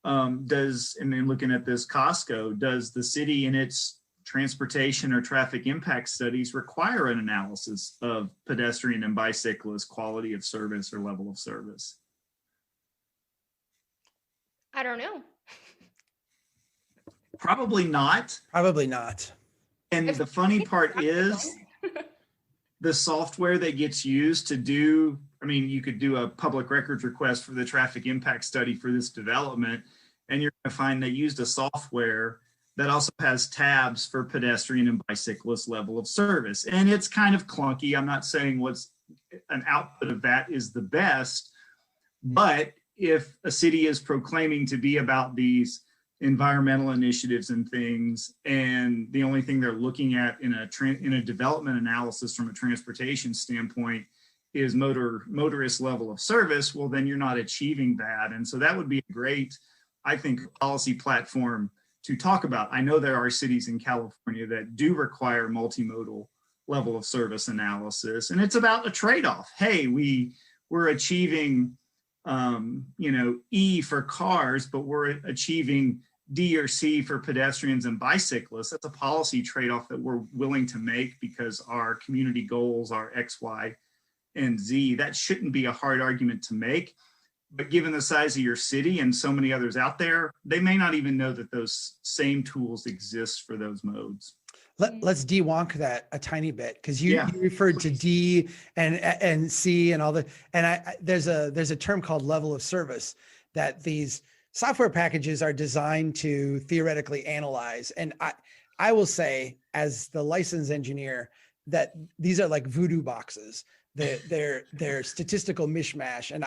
and then looking at this Costco, does the city in its transportation or traffic impact studies require an analysis of pedestrian and bicyclist quality of service or level of service? I don't know. Probably not. Probably not. And the funny part is the software that gets used to do, I mean, you could do a public records request for the traffic impact study for this development, and you're going to find they used a software that also has tabs for pedestrian and bicyclist level of service. And it's kind of clunky. I'm not saying what's an output of that is the best, but if a city is proclaiming to be about these environmental initiatives and things, and the only thing they're looking at in a development analysis from a transportation standpoint is motorist level of service, well, then you're not achieving that. And so that would be a great, I think, policy platform to talk about. I know there are cities in California that do require multimodal level of service analysis, and it's about a trade-off. Hey, we're achieving E for cars, but we're achieving D or C for pedestrians and bicyclists. That's a policy trade-off that we're willing to make because our community goals are X, Y, and Z. That shouldn't be a hard argument to make. But given the size of your city and so many others out there, they may not even know that those same tools exist for those modes. Let's de-wonk that a tiny bit, because you referred to D and C and all the, and there's a term called level of service that these software packages are designed to theoretically analyze. And I will say, as the licensed engineer, that these are like voodoo boxes. They're statistical mishmash. And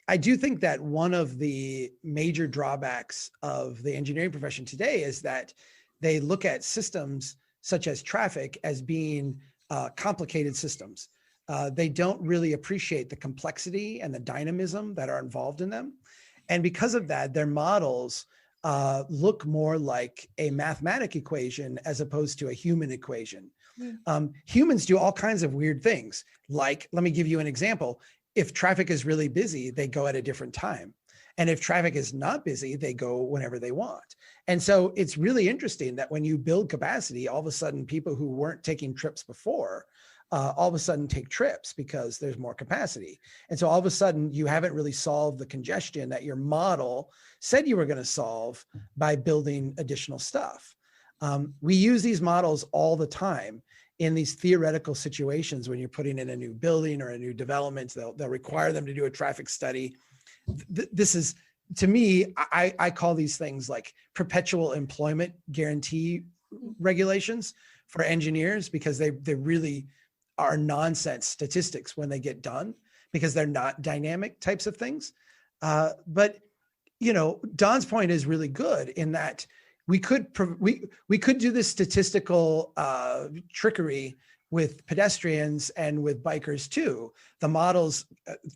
I do think that one of the major drawbacks of the engineering profession today is that they look at systems such as traffic as being complicated systems. They don't really appreciate the complexity and the dynamism that are involved in them. And because of that, their models look more like a mathematic equation as opposed to a human equation. Humans do all kinds of weird things. Like, let me give you an example. If traffic is really busy, they go at a different time. And if traffic is not busy, they go whenever they want. And so it's really interesting that when you build capacity, all of a sudden people who weren't taking trips before, all of a sudden take trips because there's more capacity. And so all of a sudden you haven't really solved the congestion that your model said you were going to solve by building additional stuff. We use these models all the time in these theoretical situations. When you're putting in a new building or a new development, they'll require them to do a traffic study. This is, to me, I call these things like perpetual employment guarantee regulations for engineers, because they really are nonsense statistics when they get done, because they're not dynamic types of things. But, you know, Don's point is really good in that we could do this statistical trickery with pedestrians and with bikers too. The models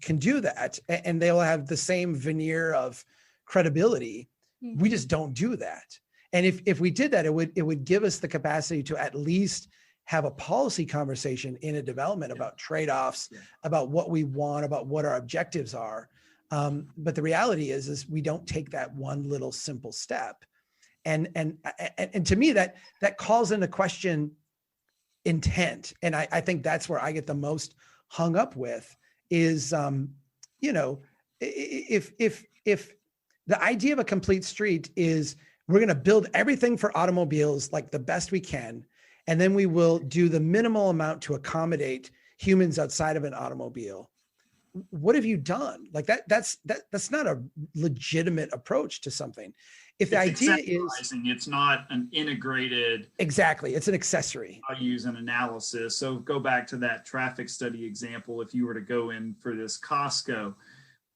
can do that, and they will have the same veneer of credibility. We just don't do that. And if we did that, it would give us the capacity to at least have a policy conversation in a development about trade-offs, about what we want, about what our objectives are. But the reality is we don't take that one little simple step. And to me, that calls into question intent. And I think that's where I get the most hung up with is, you know, if the idea of a complete street is we're going to build everything for automobiles like the best we can, and then we will do the minimal amount to accommodate humans outside of an automobile. What have you done? Like that's not a legitimate approach to something. If the idea is, it's not an integrated, exactly, it's an accessory. Values and analysis. So go back to that traffic study example. If you were to go in for this Costco,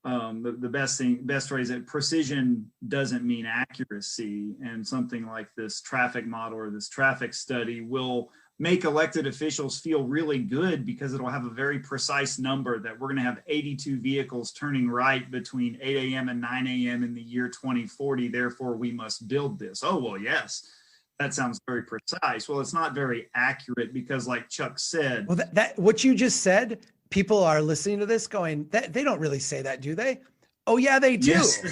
the best phrase that precision doesn't mean accuracy, and something like this traffic model or this traffic study will make elected officials feel really good because it'll have a very precise number that we're going to have 82 vehicles turning right between 8 a.m. and 9 a.m. in the year 2040. Therefore, we must build this. Oh, well, yes, that sounds very precise. Well, it's not very accurate because, like Chuck said. Well, that what you just said, people are listening to this going, they don't really say that, do they? Oh, yeah, they do. Yes,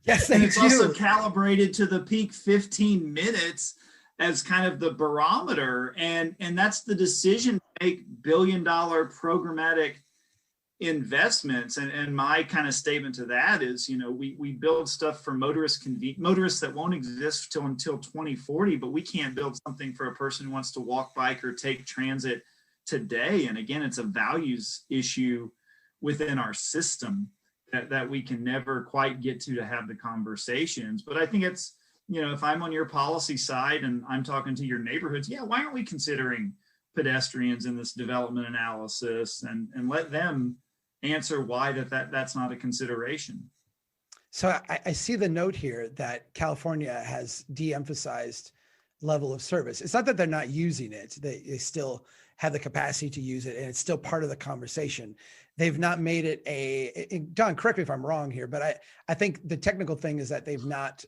yes, they and do. It's also calibrated to the peak 15 minutes as kind of the barometer. And that's the decision to make billion-dollar programmatic investments. And my kind of statement to that is, you know, we build stuff for motorists that won't exist until 2040, but we can't build something for a person who wants to walk, bike, or take transit today. And again, it's a values issue within our system that we can never quite get to have the conversations. But I think it's, you know, if I'm on your policy side and I'm talking to your neighborhoods, why aren't we considering pedestrians in this development analysis and let them answer why that's not a consideration? So I see the note here that California has de-emphasized level of service. It's not that they're not using it. They still have the capacity to use it, and it's still part of the conversation. They've not made it Don, correct me if I'm wrong here, but I think the technical thing is that they've not,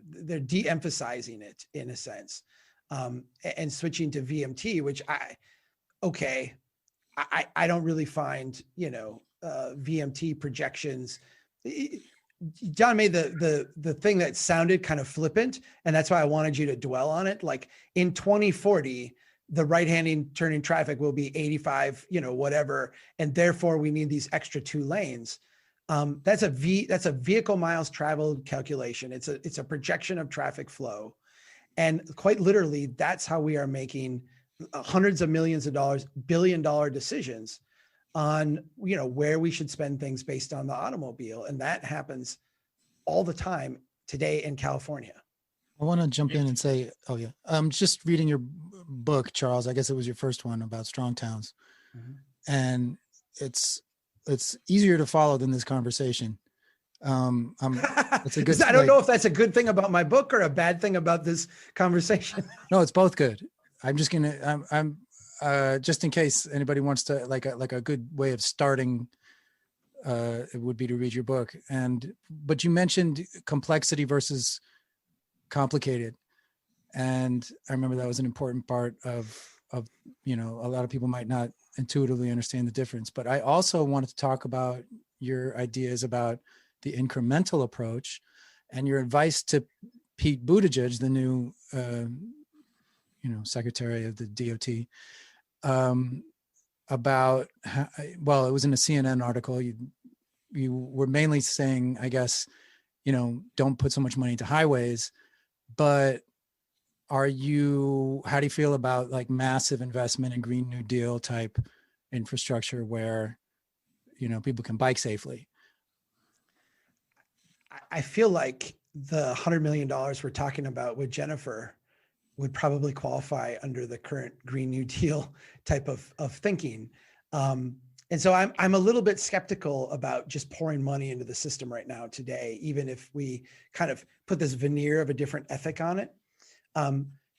they're de-emphasizing it in a sense, and switching to VMT, which I don't really find, you know, VMT projections. John made the thing that sounded kind of flippant, and that's why I wanted you to dwell on it. Like in 2040, the right-handing turning traffic will be 85, you know, whatever, and therefore we need these extra 2 lanes. That's a vehicle miles traveled calculation. It's a projection of traffic flow, and quite literally, that's how we are making hundreds of millions of dollars, $1 billion decisions on, where we should spend things based on the automobile. And that happens all the time today in California. I want to jump in and say, oh yeah, I'm just reading your book, Charles. I guess it was your first one about strong towns. Mm-hmm. And it's easier to follow than this conversation. It's a good, I don't know if that's a good thing about my book or a bad thing about this conversation. No, it's both good. I'm just going to, I'm just in case anybody wants to like a good way of starting, it would be to read your book. But you mentioned complexity versus complicated. And I remember that was an important part of, a lot of people might not intuitively understand the difference, but I also wanted to talk about your ideas about the incremental approach and your advice to Pete Buttigieg, the new, secretary of the DOT, about how, well, it was in a CNN article. You were mainly saying, I guess, don't put so much money into highways, but how do you feel about like massive investment in Green New Deal type infrastructure where, people can bike safely? I feel like the $100 million we're talking about with Jennifer would probably qualify under the current Green New Deal type of thinking. And so I'm a little bit skeptical about just pouring money into the system right now today, even if we kind of put this veneer of a different ethic on it.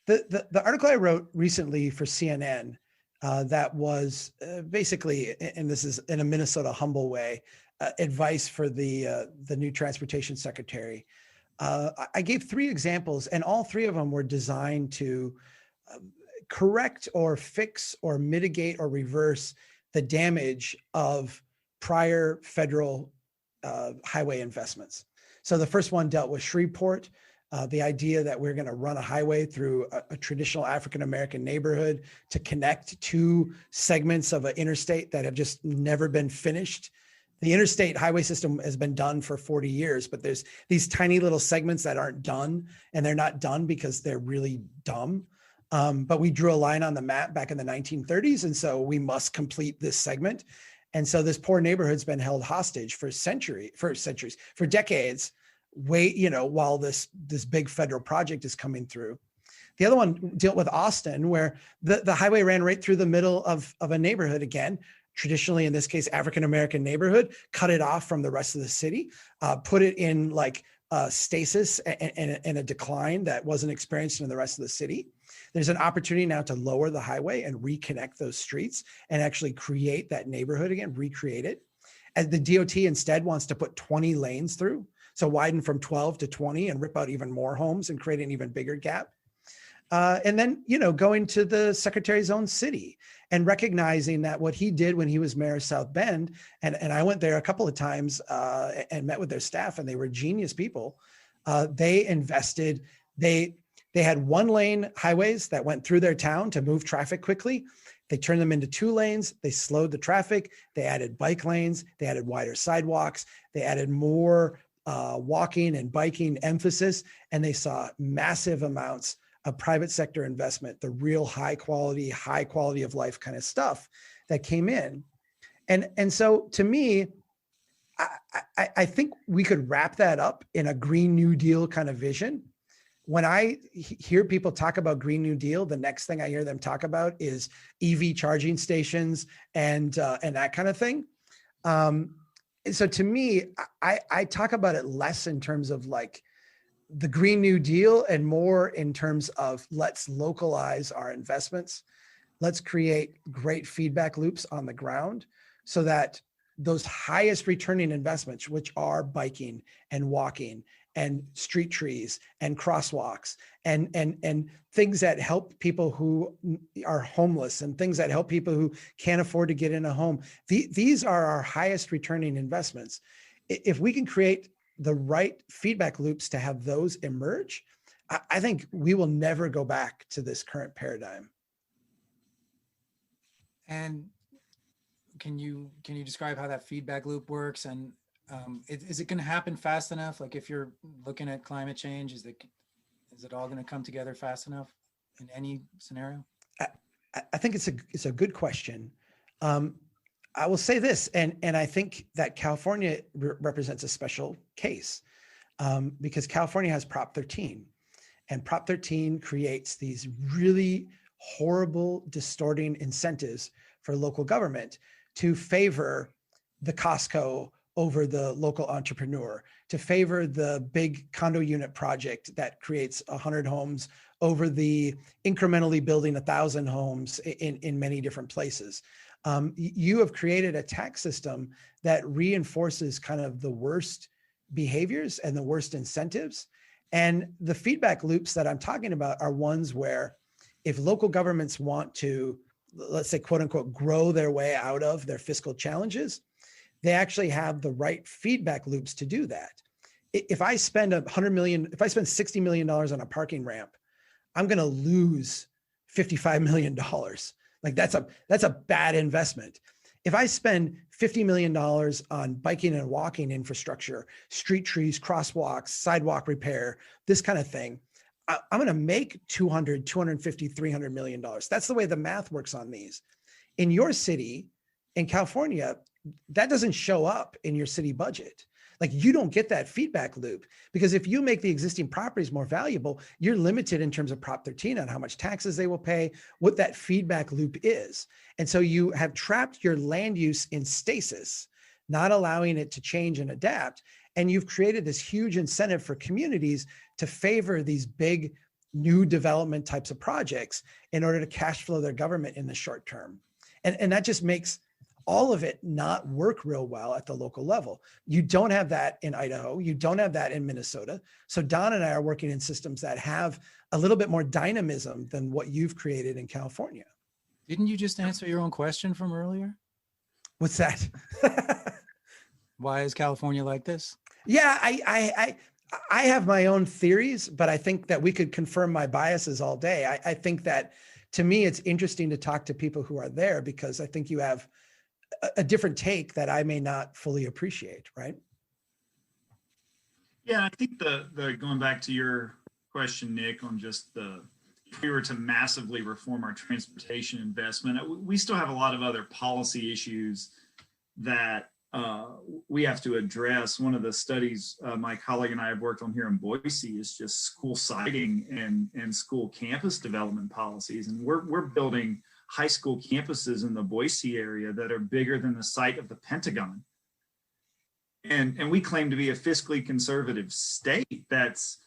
The article I wrote recently for CNN that was basically, and this is in a Minnesota humble way, advice for the new transportation secretary. I gave 3 examples, and all 3 of them were designed to correct or fix or mitigate or reverse the damage of prior federal highway investments. So the first one dealt with Shreveport, the idea that we're going to run a highway through a traditional African-American neighborhood to connect 2 segments of an interstate that have just never been finished. The interstate highway system has been done for 40 years, but there's these tiny little segments that aren't done, and they're not done because they're really dumb. But we drew a line on the map back in the 1930s, and so we must complete this segment. And so this poor neighborhood's been held hostage for decades, while this big federal project is coming through. The other one dealt with Austin, where the highway ran right through the middle of a neighborhood again, traditionally, in this case, African-American neighborhood, cut it off from the rest of the city, put it in like stasis and a decline that wasn't experienced in the rest of the city. There's an opportunity now to lower the highway and reconnect those streets and actually create that neighborhood again, recreate it. As the DOT instead wants to put 20 lanes through, so widen from 12 to 20 and rip out even more homes and create an even bigger gap. And then, going to the secretary's own city and recognizing that what he did when he was mayor of South Bend, and I went there a couple of times and met with their staff, and they were genius people. They invested, they had 1-lane highways that went through their town to move traffic quickly. They turned them into 2 lanes. They slowed the traffic. They added bike lanes. They added wider sidewalks. They added more walking and biking emphasis, and they saw massive amounts of private sector investment, the real high quality of life kind of stuff that came in. And so to me, I think we could wrap that up in a Green New Deal kind of vision. When I hear people talk about Green New Deal, the next thing I hear them talk about is EV charging stations and that kind of thing. So to me, I talk about it less in terms of like the Green New Deal and more in terms of let's localize our investments. Let's create great feedback loops on the ground so that those highest returning investments, which are biking and walking and street trees and crosswalks and things that help people who are homeless and things that help people who can't afford to get in a home. These are our highest returning investments. If we can create the right feedback loops to have those emerge, I think we will never go back to this current paradigm. And can you describe how that feedback loop works? And is it going to happen fast enough? Like if you're looking at climate change, is it all going to come together fast enough in any scenario? I think it's a good question. I will say this, and I think that California represents a special case because California has Prop 13, and Prop 13 creates these really horrible, distorting incentives for local government to favor the Costco over the local entrepreneur, to favor the big condo unit project that creates 100 homes over the incrementally building 1,000 homes in many different places. You have created a tax system that reinforces kind of the worst behaviors and the worst incentives. And the feedback loops that I'm talking about are ones where if local governments want to, let's say, quote unquote, grow their way out of their fiscal challenges, they actually have the right feedback loops to do that. If I spend if I spend $60 million on a parking ramp, I'm going to lose $55 million. Like that's a bad investment. If I spend $50 million on biking and walking infrastructure, street trees, crosswalks, sidewalk repair, this kind of thing, I'm going to make $200, $250, $300 million. That's the way the math works on these. In your city, in California, that doesn't show up in your city budget. Like you don't get that feedback loop because if you make the existing properties more valuable, you're limited in terms of Prop 13 on how much taxes they will pay, what that feedback loop is. And so you have trapped your land use in stasis, not allowing it to change and adapt. And you've created this huge incentive for communities to favor these big new development types of projects in order to cash flow their government in the short term. And that just makes all of it not work real well at the local level. You don't have that in Idaho. You don't have that in Minnesota. So Don and I are working in systems that have a little bit more dynamism than what you've created in California. Didn't you just answer your own question from earlier? What's that? Why is California like this? Yeah, I have my own theories, but I think that we could confirm my biases all day. I think that to me, it's interesting to talk to people who are there because I think you have a different take that I may not fully appreciate, right? Yeah, I think the going back to your question, Nick, on just if we were to massively reform our transportation investment, we still have a lot of other policy issues that we have to address. One of the studies my colleague and I have worked on here in Boise is just school siting and school campus development policies. And we're building high school campuses in the Boise area that are bigger than the site of the Pentagon. And we claim to be a fiscally conservative state that's,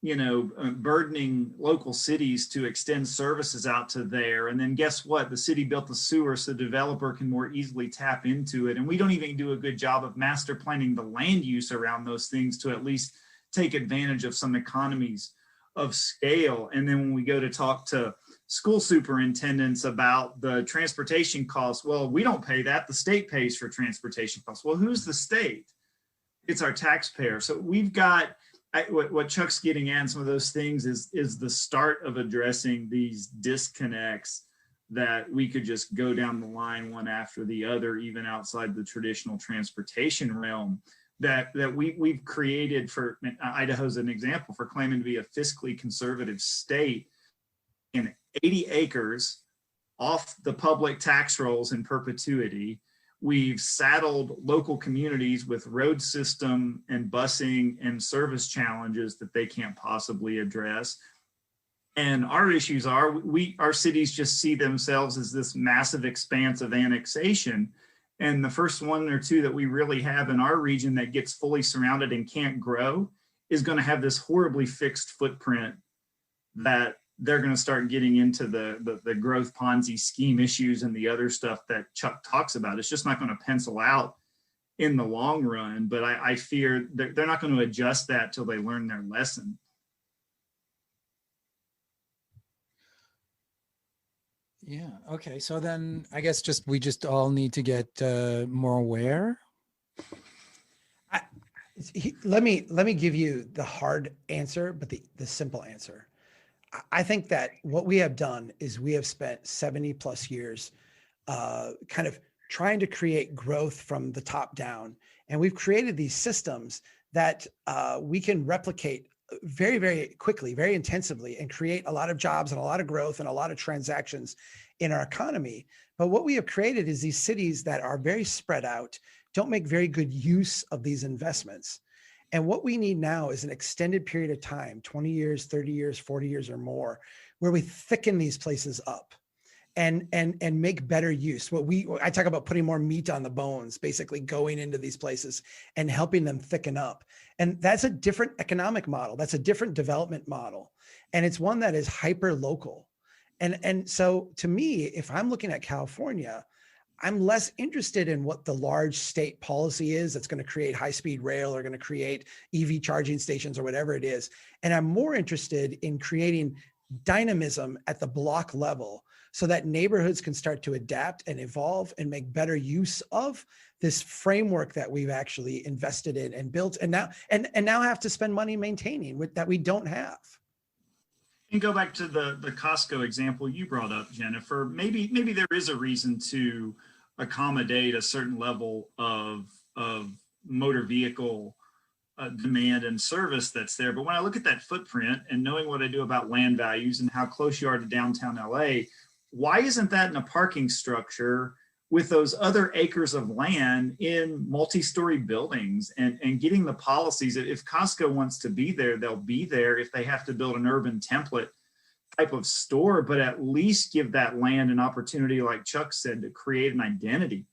burdening local cities to extend services out to there. And then guess what? The city built the sewer so the developer can more easily tap into it. And we don't even do a good job of master planning the land use around those things to at least take advantage of some economies of scale. And then when we go to talk to school superintendents about the transportation costs, well, we don't pay that. The state pays for transportation costs. Well, who's the state? It's our taxpayer. So we've got what Chuck's getting at, some of those things is the start of addressing these disconnects that we could just go down the line one after the other, even outside the traditional transportation realm that we've created for Idaho's an example for claiming to be a fiscally conservative state in 80 acres off the public tax rolls in perpetuity. We've saddled local communities with road system and busing and service challenges that they can't possibly address. And our issues are our cities just see themselves as this massive expanse of annexation. And the first one or two that we really have in our region that gets fully surrounded and can't grow is going to have this horribly fixed footprint that they're going to start getting into the growth Ponzi scheme issues and the other stuff that Chuck talks about. It's just not going to pencil out in the long run, but I fear they're not going to adjust that till they learn their lesson. Yeah. Okay. So then I guess we just all need to get more aware. Let me give you the hard answer, but the simple answer. I think that what we have done is we have spent 70 plus years kind of trying to create growth from the top down. And we've created these systems that we can replicate very, very quickly, very intensively, and create a lot of jobs and a lot of growth and a lot of transactions in our economy. But what we have created is these cities that are very spread out, don't make very good use of these investments. And what we need now is an extended period of time, 20 years, 30 years, 40 years or more, where we thicken these places up and make better use. I talk about putting more meat on the bones, basically going into these places and helping them thicken up. And that's a different economic model. That's a different development model. And it's one that is hyper local. And so to me, if I'm looking at California, I'm less interested in what the large state policy is that's going to create high-speed rail or going to create EV charging stations or whatever it is. And I'm more interested in creating dynamism at the block level so that neighborhoods can start to adapt and evolve and make better use of this framework that we've actually invested in and built and now have to spend money maintaining that we don't have. And go back to the Costco example you brought up, Jennifer. Maybe there is a reason to accommodate a certain level of motor vehicle demand and service that's there. But when I look at that footprint and knowing what I do about land values and how close you are to downtown LA, why isn't that in a parking structure with those other acres of land in multi-story buildings and getting the policies? If Costco wants to be there, they'll be there if they have to build an urban template type of store, but at least give that land an opportunity, like Chuck said, to create an identity,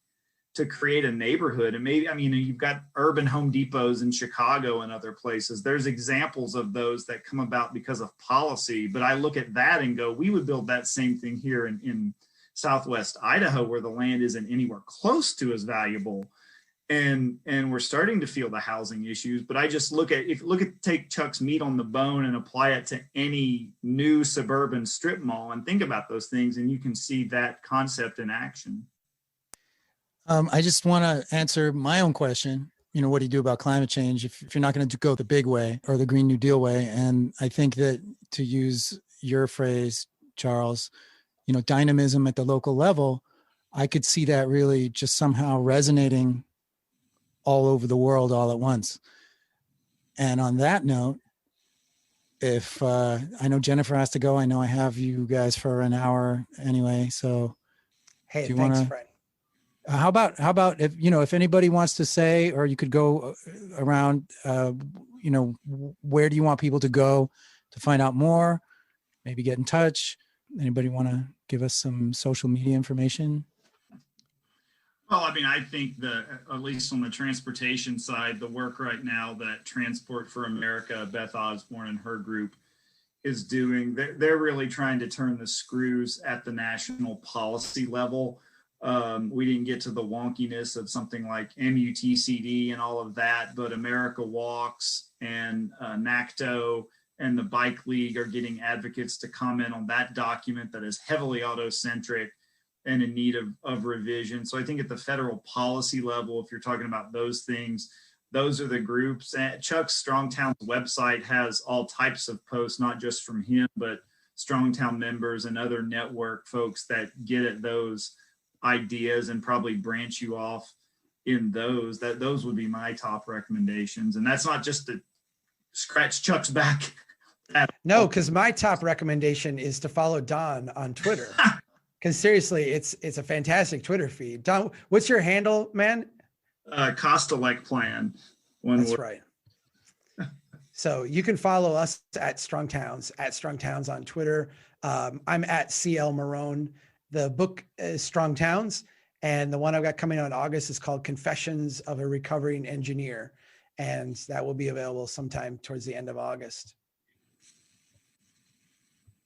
to create a neighborhood. And maybe, you've got urban Home Depots in Chicago and other places. There's examples of those that come about because of policy. But I look at that and go, we would build that same thing here in Southwest Idaho, where the land isn't anywhere close to as valuable. And we're starting to feel the housing issues. But I just take Chuck's meat on the bone and apply it to any new suburban strip mall and think about those things, and you can see that concept in action. I just want to answer my own question. What do you do about climate change if you're not going to go the big way or the Green New Deal way? And I think that, to use your phrase, Charles, dynamism at the local level, I could see that really just somehow resonating all over the world all at once. And on that note, if I know Jennifer has to go, I know I have you guys for an hour anyway. So hey, thanks, friend. How about if anybody wants to say, or you could go around, where do you want people to go to find out more, maybe get in touch? Anybody want to give us some social media information? Well, I think at least on the transportation side, the work right now that Transport for America, Beth Osborne and her group is doing, they're really trying to turn the screws at the national policy level. We didn't get to the wonkiness of something like MUTCD and all of that, but America Walks and NACTO and the Bike League are getting advocates to comment on that document that is heavily auto-centric and in need of revision. So I think at the federal policy level, if you're talking about those things, those are the groups. And Chuck's Strongtown's website has all types of posts, not just from him, but Strongtown members and other network folks that get at those ideas and probably branch you off in those. Those would be my top recommendations. And that's not just to scratch Chuck's back. No, because my top recommendation is to follow Don on Twitter. Because seriously, it's a fantastic Twitter feed. Don, what's your handle, man? Kostelec plan. That's right. So you can follow us at Strongtowns on Twitter. I'm at CL Mahron. The book is Strong Towns, and the one I've got coming out in August is called Confessions of a Recovering Engineer, and that will be available sometime towards the end of August.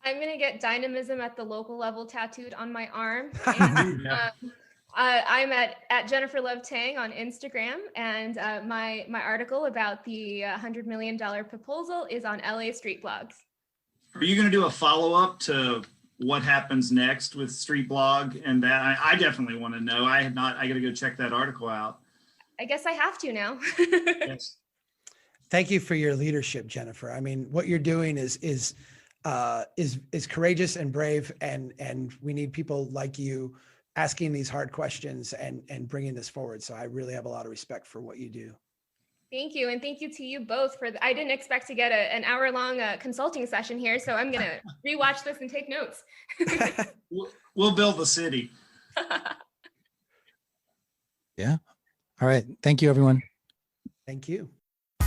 I'm going to get dynamism at the local level tattooed on my arm. And, I'm at Jennifer Love Tang on Instagram, and my article about the $100 million proposal is on LA Streetblogs. Are you going to do a follow-up to what happens next with Streetsblog? And that I definitely want to know. I got to go check that article out. I guess I have to now. Yes. Thank you for your leadership, Jennifer. What you're doing is courageous and brave, and we need people like you asking these hard questions and bringing this forward. So I really have a lot of respect for what you do. Thank you. And thank you to you both I didn't expect to get an hour-long consulting session here, so I'm going to rewatch this and take notes. We'll build the city. Yeah. All right. Thank you, everyone. Thank you. I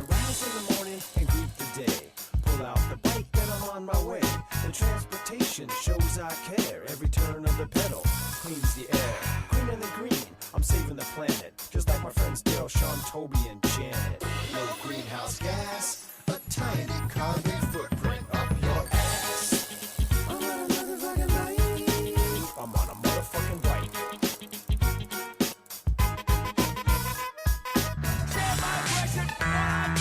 rise in the morning and greet the day. Pull out the bike and I'm on my way. The transportation shows I care. Every turn of the pedal cleans the air. Green and the green, I'm saving the planet. Just like my friends Dale, Sean, Toby, and Janet. No greenhouse gas, a tiny carbon footprint up your ass. I'm on a motherfucking bike. I'm on a motherfucking bike.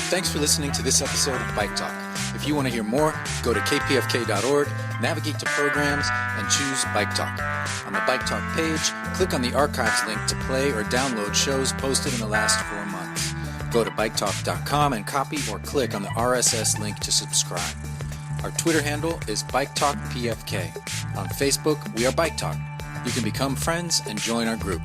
Thanks for listening to this episode of Bike Talk. If you want to hear more, go to kpfk.org, navigate to programs, and choose Bike Talk. On the Bike Talk page, click on the archives link to play or download shows posted in the last 4 months. Go to biketalk.com and copy or click on the RSS link to subscribe. Our Twitter handle is BikeTalkPFK. On Facebook, we are Bike Talk. You can become friends and join our group.